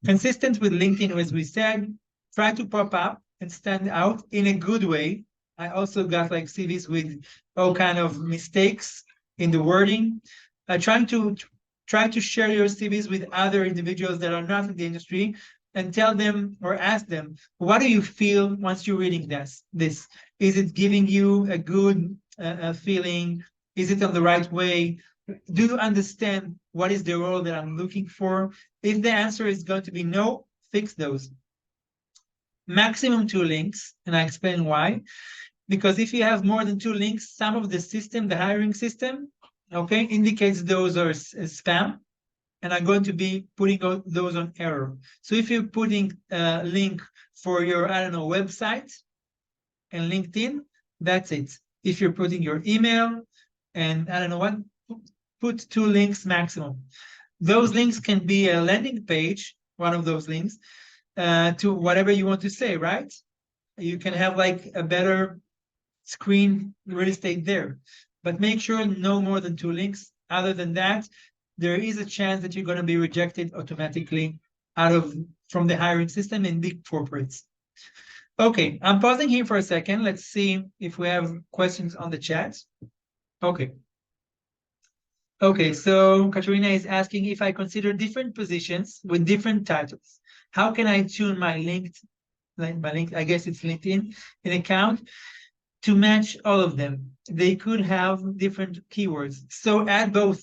Consistent with LinkedIn, as we said, try to pop up and stand out in a good way. I also got like CVs with all kind of mistakes in the wording. Try to share your CVs with other individuals that are not in the industry and tell them or ask them, what do you feel once you're reading this? Is it giving you a good feeling? Is it on the right way? Do you understand what is the role that I'm looking for? If the answer is going to be no, fix those. Maximum 2 links, and I explain why. Because if you have more than 2 links, some of the system, the hiring system, okay, indicates those are spam, and I'm going to be putting those on error. So if you're putting a link for your, I don't know, website and LinkedIn, that's it. If you're putting your email and I don't know what, put 2 links maximum. Those links can be a landing page, one of those links, to whatever you want to say, right? You can have like a better screen real estate there, but make sure no more than 2 links. Other than that, there is a chance that you're going to be rejected automatically from the hiring system in big corporates. Okay, I'm pausing here for a second. Let's see if we have questions on the chat. Okay. Okay, so Katerina is asking if I consider different positions with different titles. How can I tune my I guess it's LinkedIn, an account to match all of them? They could have different keywords. So add both.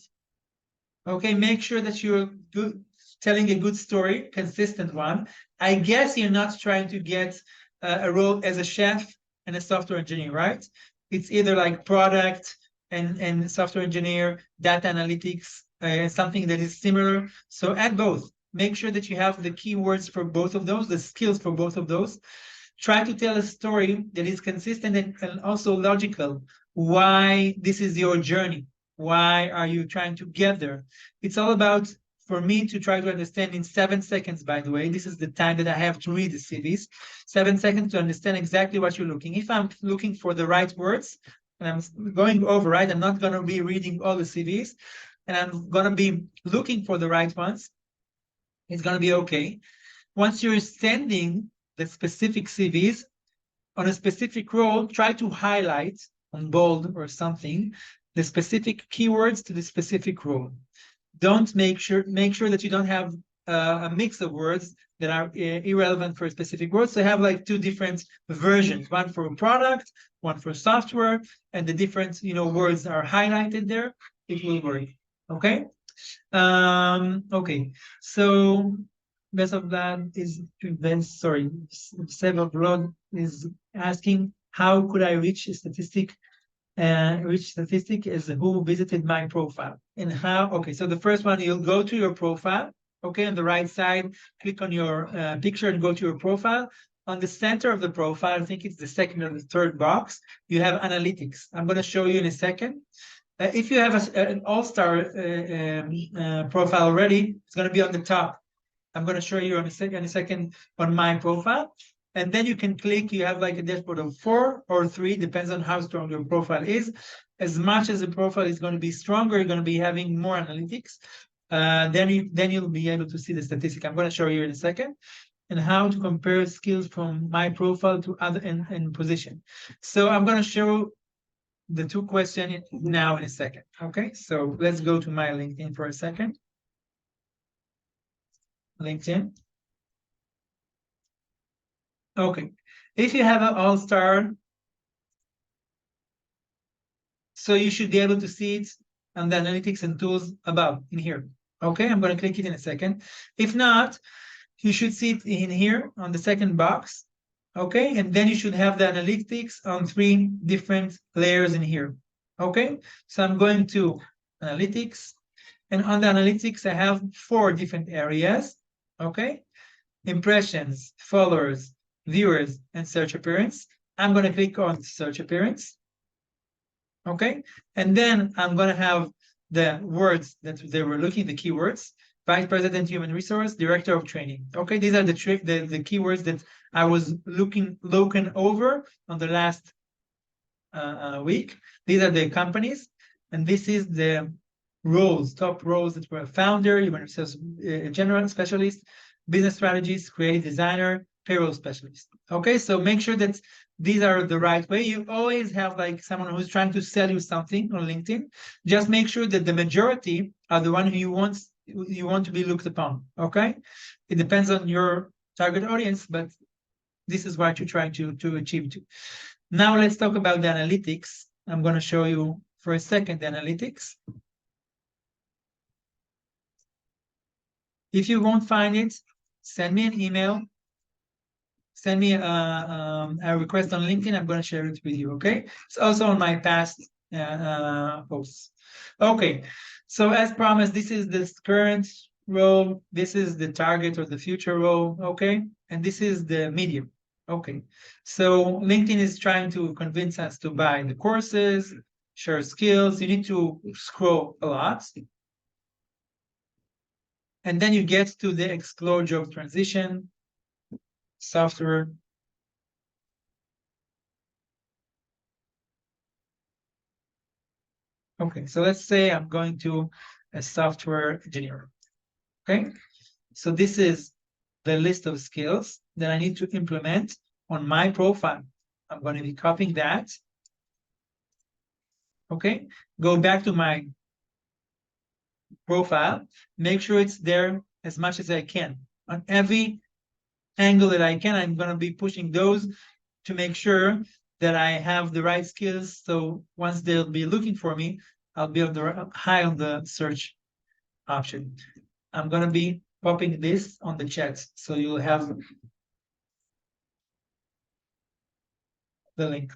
Okay, make sure that you're good, telling a good story, consistent one. I guess you're not trying to get a role as a chef and a software engineer, right? It's either like product and software engineer, data analytics, something that is similar. So add both. Make sure that you have the keywords for both of those, the skills for both of those. Try to tell a story that is consistent and also logical. Why this is your journey? Why are you trying to get there? It's all about, for me to try to understand in 7 seconds, by the way, this is the time that I have to read the CVs, 7 seconds to understand exactly what you're looking. If I'm looking for the right words and I'm going over, right, I'm not going to be reading all the CVs and I'm going to be looking for the right ones. It's going to be okay. Once you're sending the specific CVs on a specific role, try to highlight on bold or something the specific keywords to the specific role. Don't make sure that you don't have a mix of words that are irrelevant for a specific word. So have like two different versions, one for a product, one for software, and the different words are highlighted there. It will work. Okay. Okay. So best of that is sorry, Several Blood is asking how could I reach a statistic which statistic is who visited my profile and how. Okay, so the first one, you'll go to your profile. Okay, on the right side, click on your picture and go to your profile. On the center of the profile, I think it's the second or the third box, you have analytics. I'm going to show you in a second. If you have an all-star profile already, it's going to be on the top. I'm going to show you in a second on my profile. And then you can click, you have like a dashboard of 4 or 3, depends on how strong your profile is. As much as the profile is going to be stronger, you're going to be having more analytics. Then you'll be able to see the statistic. I'm going to show you in a second. And how to compare skills from my profile to other in position. So I'm going to show the two questions now in a second. Okay, so let's go to my LinkedIn for a second. LinkedIn. Okay, if you have an all-star, so you should be able to see it on the analytics and tools above in here. Okay, I'm going to click it in a second. If not, you should see it in here on the second box. Okay, and then you should have the analytics on 3 different layers in here. Okay, so I'm going to analytics, and on the analytics, I have 4 different areas. Okay, impressions, followers, viewers, and search appearance. I'm going to click on search appearance. Okay, and then I'm going to have the words that they were looking, the keywords: Vice President Human Resource, Director of Training. Okay, these are the keywords that I was looking over on the last week. These are the companies, and this is the roles, top roles that were founder, human resource general specialist, business strategist, creative designer, payroll specialist. Okay, so make sure that these are the right way. You always have like someone who's trying to sell you something on LinkedIn. Just make sure that the majority are the one who you want to be looked upon. Okay, it depends on your target audience, but this is what you're trying to achieve too. Now let's talk about the analytics. I'm going to show you for a second the analytics. If you won't find it, send me an email. Send me a request on LinkedIn. I'm going to share it with you. Okay. It's also on my past posts. Okay. So as promised, this is the current role. This is the target or the future role. Okay. And this is the medium. Okay. So LinkedIn is trying to convince us to buy the courses, share skills. You need to scroll a lot. And then you get to the explore job transition, software. Okay, so let's say I'm going to a software engineer. Okay, so this is the list of skills that I need to implement on my profile. I'm going to be copying that. Okay, go back to my profile, make sure it's there as much as I can. On every angle that I can, I'm going to be pushing those to make sure that I have the right skills. So once they'll be looking for me, I'll be high on the search option. I'm going to be popping this on the chat, so you'll have the link.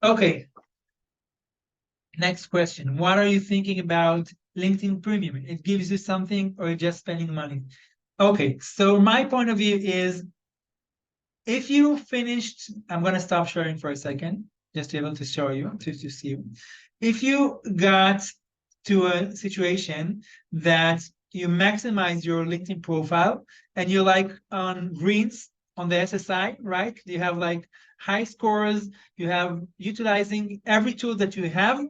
Okay. Next question. What are you thinking about LinkedIn Premium? It gives you something, or you're just spending money? Okay, so my point of view is, if you finished, I'm going to stop sharing for a second, just to be able to show you, to see you. If you got to a situation that you maximize your LinkedIn profile and you're like on greens on the SSI, right? You have like high scores, you have utilizing every tool that you have.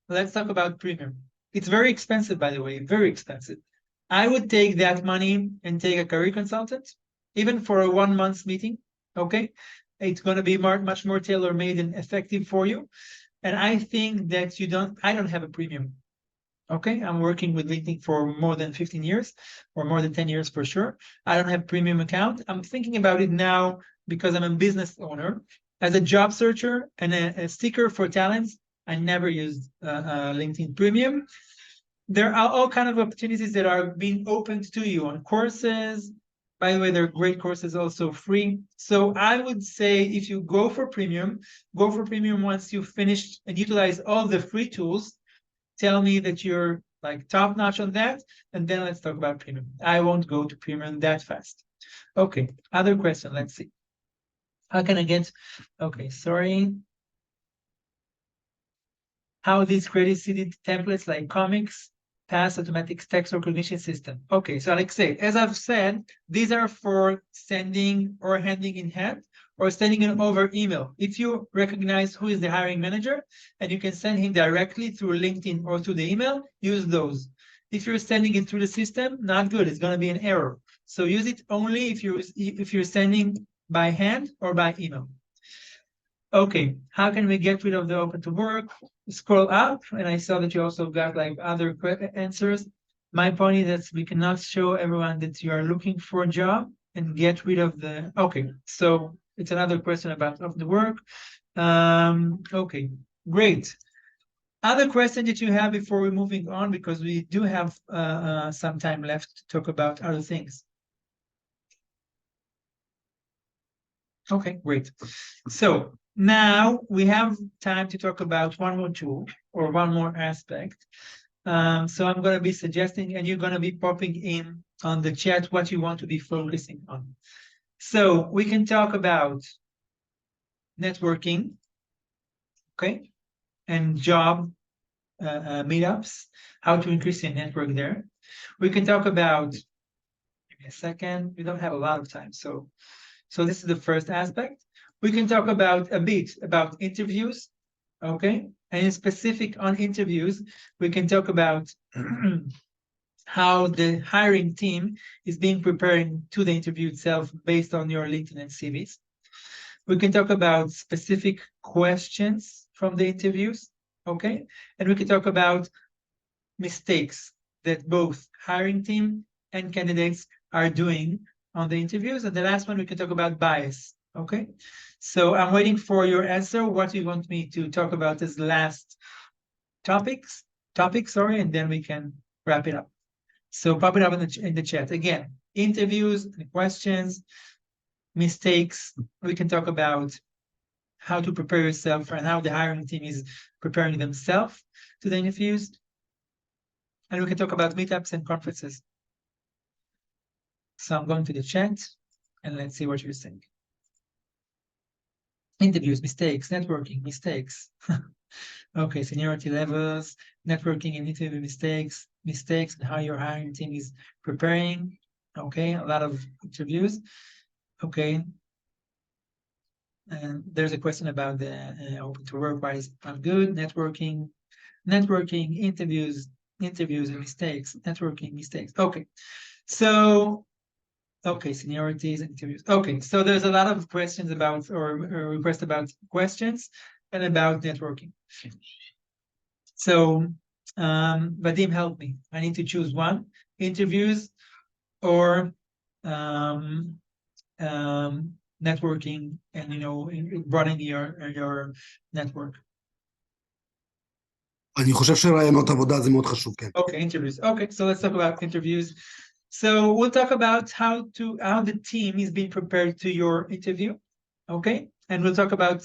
Let's talk about premium. It's very expensive, by the way, very expensive. I would take that money and take a career consultant, even for a 1 month meeting. Okay, it's going to be much more tailor-made and effective for you. And I think that I don't have a premium. Okay, I'm working with LinkedIn for more than 15 years, or more than 10 years for sure. I don't have premium account. I'm thinking about it now because I'm a business owner. As a job searcher and a seeker for talents, I never used LinkedIn Premium. There are all kinds of opportunities that are being opened to you on courses. By the way, there are great courses also free. So I would say, if you go for premium once you've finished and utilize all the free tools. Tell me that you're like top notch on that, and then let's talk about premium. I won't go to premium that fast. Okay, other question. Let's see. How can I get? Okay, sorry. How these credit seeded templates like comics pass automatic text recognition system? Okay, so like say, as I've said, these are for sending or handing in hand, or sending it over email. If you recognize who is the hiring manager and you can send him directly through LinkedIn or through the email, use those. If you're sending it through the system, not good. It's going to be an error. So use it only if you're sending by hand or by email. Okay, how can we get rid of the open to work? Scroll up, and I saw that you also got like other answers. My point is that we cannot show everyone that you are looking for a job and get rid of the. Okay, so it's another question about of the work. Okay, great. Other question that you have before we're moving on, because we do have some time left to talk about other things. Okay, great. So now we have time to talk about one more tool or one more aspect. So I'm going to be suggesting, and you're going to be popping in on the chat what you want to be focusing on. So we can talk about networking, okay, and job meetups, how to increase your network there. We can talk about, give me a second, we don't have a lot of time. So this is the first aspect. We can talk about a bit about interviews, okay? And in specific on interviews, we can talk about how the hiring team is being preparing to the interview itself based on your LinkedIn and CVs. We can talk about specific questions from the interviews, okay? And we can talk about mistakes that both hiring team and candidates are doing on the interviews. And the last one, we can talk about bias, okay? So I'm waiting for your answer. What do you want me to talk about as last topic, sorry, and then we can wrap it up. So pop it up in the chat. Again, interviews, questions, mistakes. We can talk about how to prepare yourself and how the hiring team is preparing themselves to the interviews. And we can talk about meetups and conferences. So I'm going to the chat and let's see what you're saying. Interviews, mistakes, networking, mistakes. Okay, seniority levels, networking and interview mistakes, and how your hiring team is preparing. Okay, a lot of interviews. Okay. And there's a question about the open to work, why is it not good? Networking, interviews and mistakes, networking, mistakes. Okay, so okay, seniorities and interviews. Okay, so there's a lot of questions about, or requests about questions and about networking. So Vadim, help me. I need to choose one: interviews or um, networking, and broadening your network. אני חושב שראיונות עבודה זה מאוד חשוב, כן. Okay, interviews. Okay, so let's talk about interviews. So we'll talk about how the team is being prepared to your interview. Okay, and we'll talk about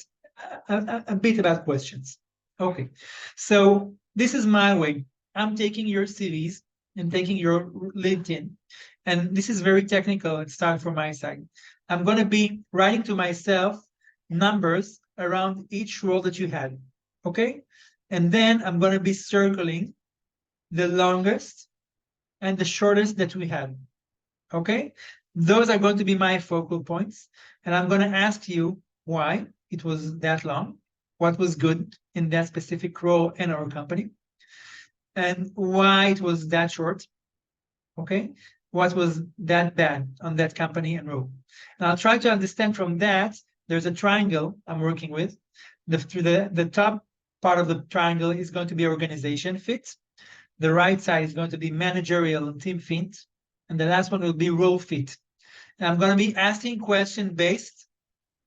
a bit about questions. Okay, so this is my way. I'm taking your CVs and taking your LinkedIn, and this is very technical. It's start from my side. I'm going to be writing to myself numbers around each role that you had. Okay, and then I'm going to be circling the longest and the shortest that we had. Okay, those are going to be my focal points, and I'm going to ask you why it was that long, what was good in that specific role in our company, and why it was that short. Okay, what was that bad on that company and role. And I'll try to understand from that. There's a triangle I'm working with. The top part of the triangle is going to be organization fit. The right side is going to be managerial and team fit. And the last one will be role fit. And I'm going to be asking questions based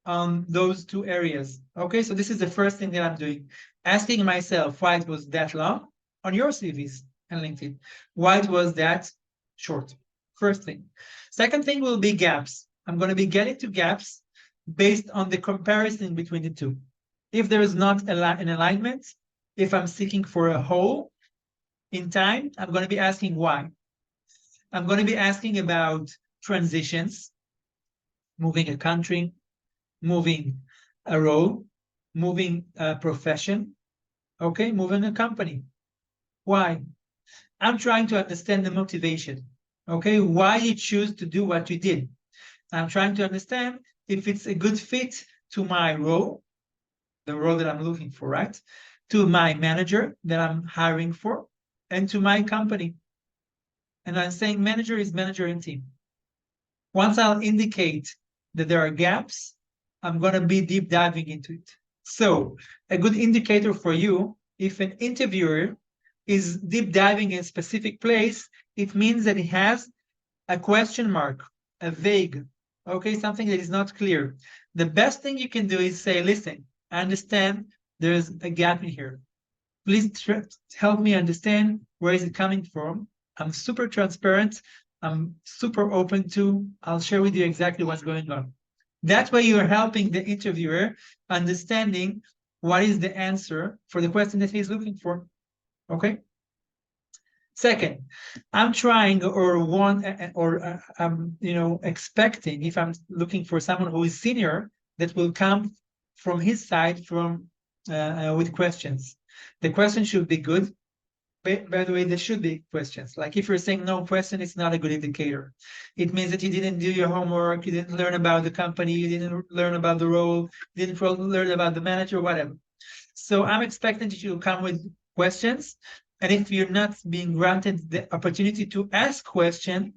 on those two areas. Okay, so this is the first thing that I'm doing. Asking myself why it was that long on your CVs and LinkedIn. Why it was that short. First thing. Second thing will be gaps. I'm going to be getting to gaps based on the comparison between the two. If there is not an alignment, if I'm seeking for a hole in time, I'm going to be asking why. I'm going to be asking about transitions, moving a country, moving a role, moving a profession, okay, moving a company. Why? I'm trying to understand the motivation, okay, why you choose to do what you did. I'm trying to understand if it's a good fit to my role, the role that I'm looking for, right? To my manager that I'm hiring for, and to my company. And I'm saying manager is manager and team. Once I'll indicate that there are gaps, I'm going to be deep diving into it. So a good indicator for you, if an interviewer is deep diving in a specific place, it means that he has a question mark, a vague, okay, something that is not clear. The best thing you can do is say, listen, I understand there's a gap in here. Please help me understand where is it coming from. I'm super transparent. I'm super open to, I'll share with you exactly what's going on. That way you're helping the interviewer understanding what is the answer for the question that he's looking for. Okay. Second, I'm trying or want or I'm expecting, if I'm looking for someone who is senior, that will come from his side with questions. The question should be good. By the way, there should be questions. Like if you're saying no question, it's not a good indicator. It means that you didn't do your homework, you didn't learn about the company, you didn't learn about the role, you didn't learn about the manager, whatever. So I'm expecting you to come with questions. And if you're not being granted the opportunity to ask question,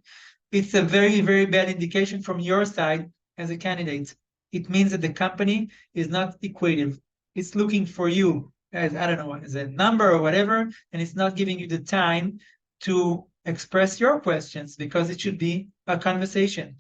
it's a very, very bad indication from your side as a candidate. It means that the company is not equative. It's looking for you as, I don't know, as a number or whatever, and it's not giving you the time to express your questions because it should be a conversation.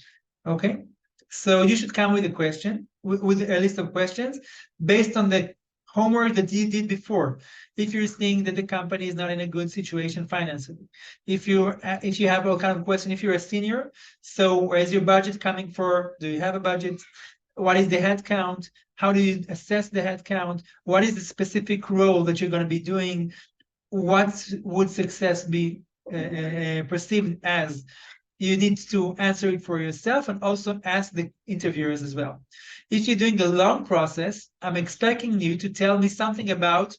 Okay? So you should come with a question, with a list of questions based on the homework that you did before. If you're seeing that the company is not in a good situation financially, if you have all kind of question, if you're a senior, so where's your budget coming for? Do you have a budget? What is the head count? How do you assess the head count? What is the specific role that you're going to be doing? What would success be perceived as? You need to answer it for yourself and also ask the interviewers as well. If you're doing a long process, I'm expecting you to tell me something about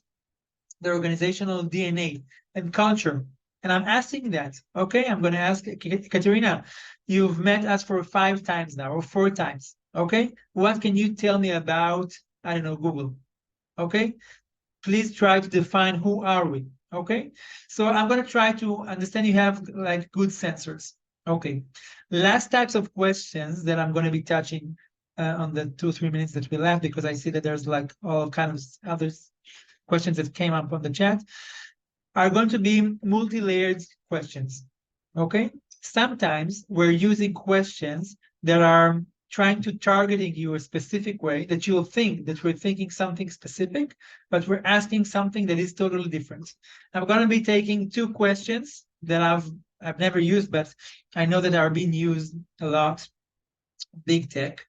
the organizational DNA and culture. And I'm asking that. Okay, I'm going to ask Katerina, you've met us for 5 times now or 4 times. Okay, what can you tell me about, I don't know, Google? Okay, please try to define who are we. Okay, so I'm going to try to understand you have like good sensors. Okay, last types of questions that I'm going to be touching on the 2-3 minutes that we left, because I see that there's like all kinds of other questions that came up on the chat. are going to be multi-layered questions. Okay? Sometimes we're using questions that are trying to targeting you a specific way that you'll think that we're thinking something specific, but we're asking something that is totally different. I'm going to be taking two questions that I've never used, but I know that are being used a lot, big tech,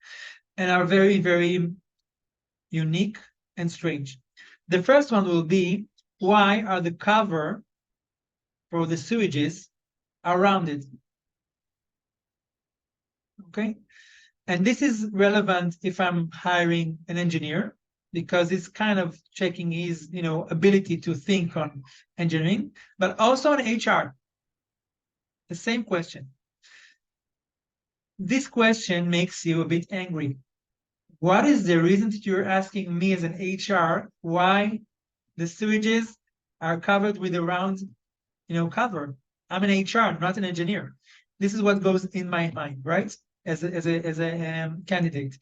and are very, very unique and strange. The first one will be, why are the cover for the sewages are rounded? Okay. And this is relevant if I'm hiring an engineer, because it's kind of checking his, ability to think on engineering, but also on HR. The same question. This question makes you a bit angry. What is the reason that you're asking me as an HR why the sewages are covered with a round, cover? I'm an HR, not an engineer. This is what goes in my mind, right? As a candidate.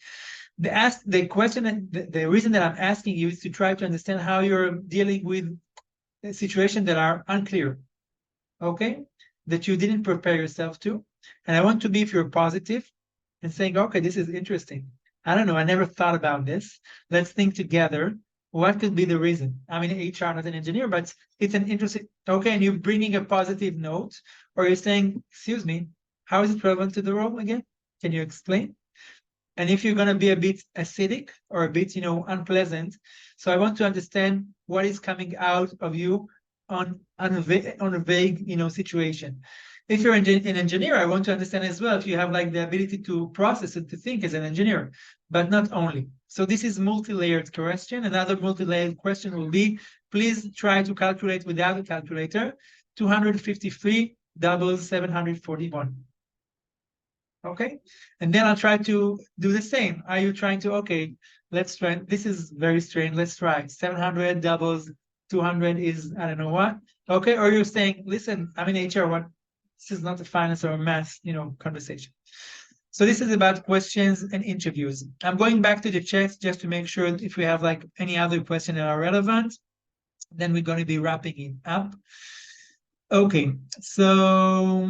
The question and the reason that I'm asking you is to try to understand how you're dealing with situations that are unclear, okay? That you didn't prepare yourself to. And I want to be, if you're positive and saying, okay, this is interesting. I don't know, I never thought about this. Let's think together. What could be the reason? I'm in HR, not an engineer, but it's an interesting, okay, and you're bringing a positive note, or you're saying, excuse me, how is it relevant to the role again? Can you explain? And if you're going to be a bit acidic or a bit, unpleasant, so I want to understand what is coming out of you on a vague, situation. If you're an engineer, I want to understand as well if you have like the ability to process and to think as an engineer, but not only. So this is multi-layered question. Another multi-layered question will be, please try to calculate without a calculator, 253 doubles 741. Okay, and then I'll try to do the same. Are you trying to, okay, let's try, this is very strange, let's try 700 doubles 200 is I don't know what. Okay, or you're saying, listen, I'm in HR, what, this is not a finance or a math, conversation. So this is about questions and interviews. I'm going back to the chat just to make sure if we have like any other question that are relevant, then we're going to be wrapping it up. Okay, so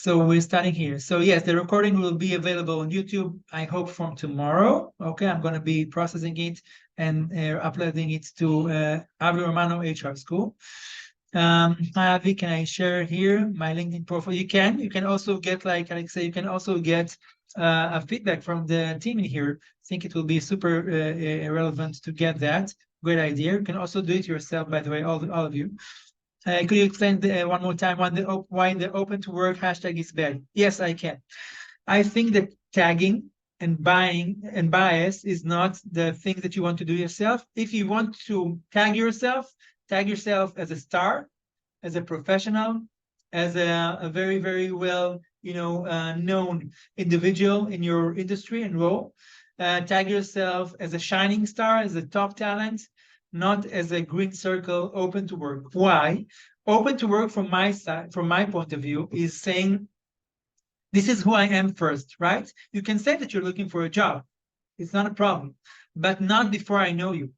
we're starting here. So yes, the recording will be available on YouTube, I hope from tomorrow. Okay, I'm going to be processing it and uploading it to Avi Romano HR School. Hi, Avi, can I share here my LinkedIn profile? You can. You can also get, like Alex said, you can also get a feedback from the team in here. I think it will be super relevant to get that. Great idea. You can also do it yourself, by the way, all of you. Could you explain one more time why the open to work hashtag is bad? Yes, I can. I think that tagging and buying and bias is not the thing that you want to do yourself. If you want to tag yourself as a star, as a professional, as a very, very well, known individual in your industry and role. Tag yourself as a shining star, as a top talent, not as a green circle open to work. Why? Open to work from my side, from my point of view, is saying, this is who I am first, right? You can say that you're looking for a job. It's not a problem, but not before I know you.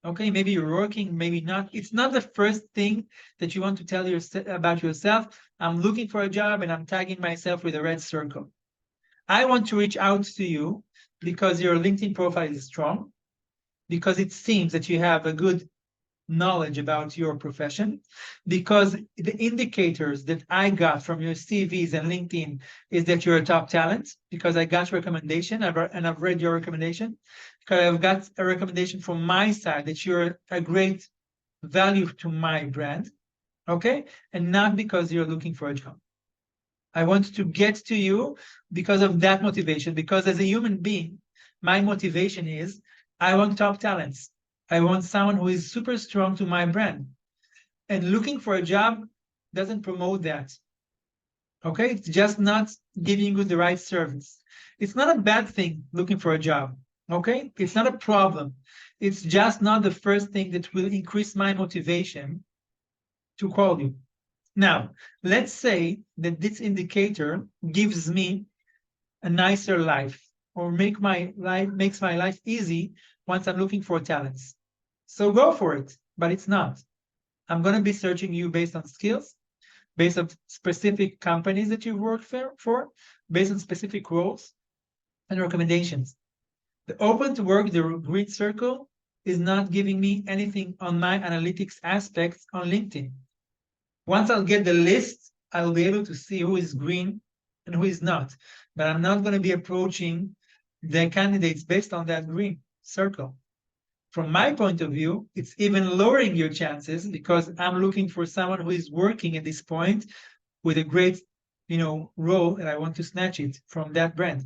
Okay, maybe you're working, maybe not. It's not the first thing that you want to tell about yourself. I'm looking for a job and I'm tagging myself with a red circle. I want to reach out to you because your LinkedIn profile is strong, because it seems that you have a good knowledge about your profession, because the indicators that I got from your CVs and LinkedIn is that you're a top talent, because I got recommendation and I've read your recommendation, because I've got a recommendation from my side that you're a great value to my brand, okay? And not because you're looking for a job. I want to get to you because of that motivation, because as a human being, my motivation is I want top talents. I want someone who is super strong to my brand. And looking for a job doesn't promote that. Okay? It's just not giving you the right service. It's not a bad thing looking for a job. Okay? It's not a problem. It's just not the first thing that will increase my motivation to call you. Now, let's say that this indicator gives me a nicer life, or makes my life easy once I'm looking for talents. So go for it, but it's not. I'm going to be searching you based on skills, based on specific companies that you've worked for, based on specific roles and recommendations. The open to work, the green circle, is not giving me anything on my analytics aspects on LinkedIn. Once I'll get the list, I'll be able to see who is green and who is not. But I'm not going to be approaching the candidates based on that green circle. From my point of view, it's even lowering your chances because I'm looking for someone who is working at this point with a great, role, and I want to snatch it from that brand.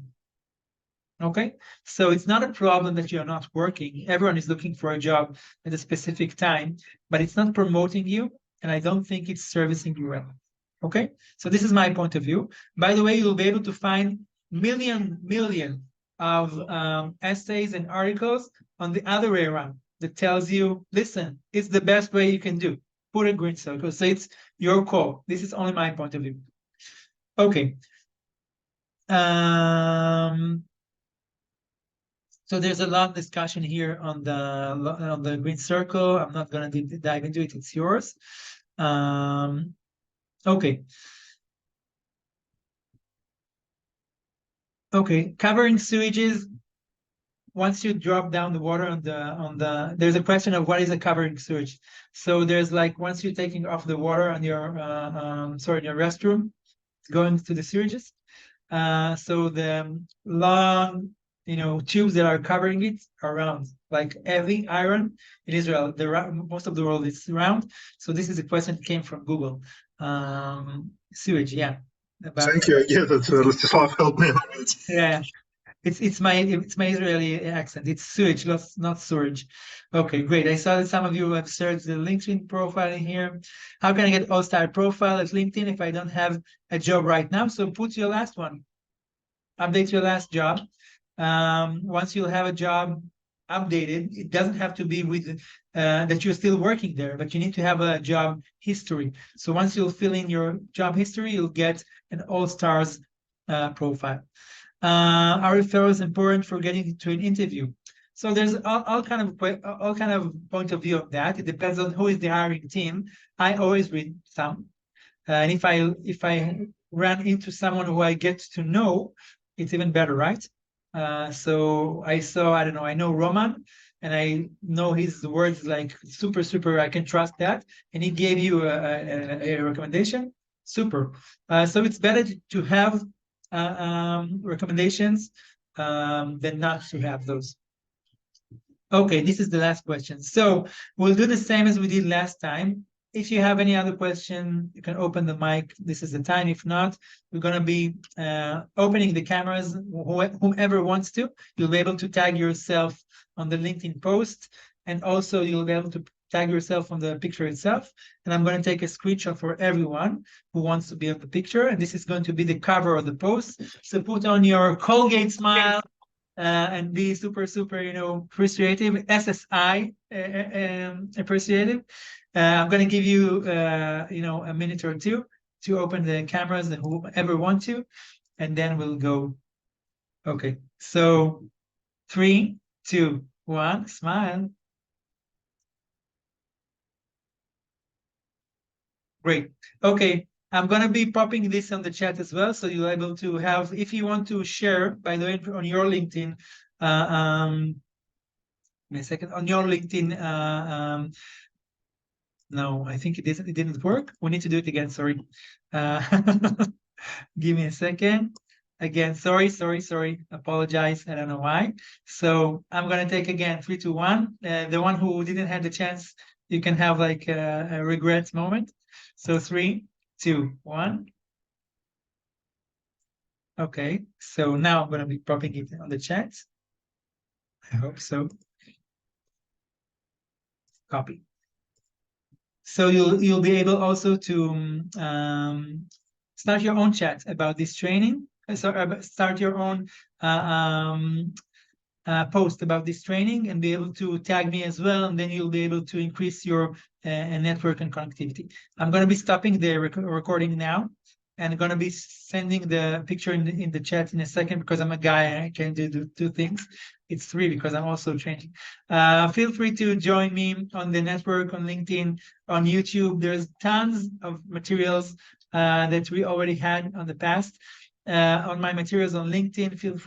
Okay, so it's not a problem that you're not working. Everyone is looking for a job at a specific time, but it's not promoting you, and I don't think it's servicing you well. Okay, so this is my point of view. By the way, you'll be able to find million of essays and articles on the other way around that tells you, listen, it's the best way you can do. Put a green circle. So it's your call. This is only my point of view. Okay. So there's a long discussion here on the green circle. I'm not going to dive into it. It's yours. Okay. Okay, covering sewages. Once you drop down the water on there's a question of what is a covering sewage. So there's like once you're taking off the water on your in your restroom, going to the sewages. So the long tubes that are covering it are round, like heavy iron. In Israel, most of the world is round. So this is a question that came from Google. Sewage, yeah. Thank you. Yeah, that's Rostislav helped me out. Yeah. It's my Israeli accent. It's sewage, not sewage. Okay, great. I saw that some of you have searched the LinkedIn profile in here. How can I get all-star profile at LinkedIn if I don't have a job right now? So put your last one. Update your last job. Once you'll have a job updated, it doesn't have to be with that you're still working there, but you need to have a job history. So once you'll fill in your job history, you'll get an all-stars profile. Are referrals important for getting to an interview? So there's all kind of point of view of that. It depends on who is the hiring team. I always read some, and if I run into someone who I get to know, it's even better, right? So I know Roman, and I know his words like super. I can trust that, and he gave you a recommendation. Super. So it's better to have recommendations than not to have those. Okay, this is the last question. So we'll do the same as we did last time. If you have any other question, you can open the mic. This is the time. If not, we're going to be opening the cameras. Whomever wants to, you'll be able to tag yourself on the LinkedIn post, and also you'll be able to tag yourself on the picture itself. And I'm going to take a screenshot for everyone who wants to be on the picture. And this is going to be the cover of the post. So put on your Colgate smile and be super, appreciative, SSI appreciative. I'm going to give you, a minute or two to open the cameras and whoever want to, and then we'll go. Okay, so 3, 2, 1, smile. Great. Okay, I'm going to be popping this on the chat as well, so you're able to have, if you want to share, by the way, on your LinkedIn, a second, on your LinkedIn, no, I think it didn't work. We need to do it again, sorry. Give me a second. Again, sorry. Apologize. I don't know why. So I'm going to take again 3, 2, 1. The one who didn't have the chance, you can have like a regret moment. So 3, 2, 1. Okay, so now I'm going to be popping it on the chat. I hope so. Copy. So you'll be able also to start your own chat about this training. Start your own post about this training and be able to tag me as well, and then you'll be able to increase your network and connectivity. I'm going to be stopping the recording now, and I'm gonna be sending the picture in the chat in a second because I'm a guy. I can do two things. It's three because I'm also training. Feel free to join me on the network, on LinkedIn, on YouTube. There's tons of materials that we already had on the past. On my materials on LinkedIn, feel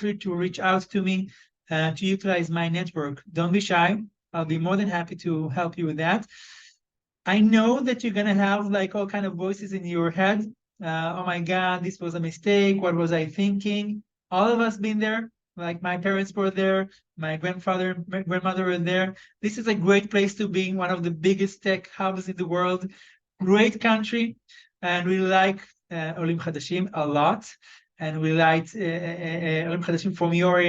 free to reach out to me to utilize my network. Don't be shy. I'll be more than happy to help you with that. I know that you're gonna have like all kind of voices in your head. Oh my God, this was a mistake. What was I thinking? All of us been there. Like my parents were there, my grandmother were there. This is a great place to be, one of the biggest tech hubs in the world. Great country, and we like Olim Chadashim a lot. And we like Olim Chadashim from your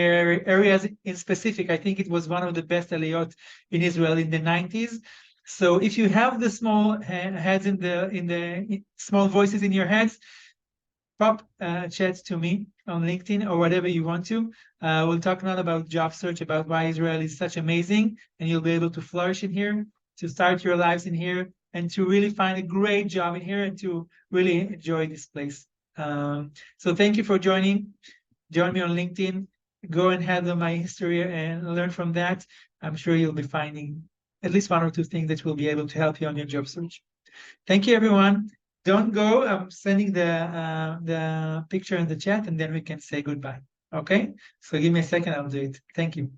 areas in specific. I think it was one of the best aliyot in Israel in the 90s. So if you have the small heads in the small voices in your heads, pop chat to me on LinkedIn or whatever you want to. We'll talk not about job search, about why Israel is such amazing, and you'll be able to flourish in here, to start your lives in here, and to really find a great job in here and to really enjoy this place. So thank you for joining. Join me on LinkedIn. Go and have my history and learn from that. I'm sure you'll be finding at least one or two things that will be able to help you on your job search. Thank you, everyone. Don't go. I'm sending the picture in the chat, and then we can say goodbye. Okay? So give me a second. I'll do it. Thank you.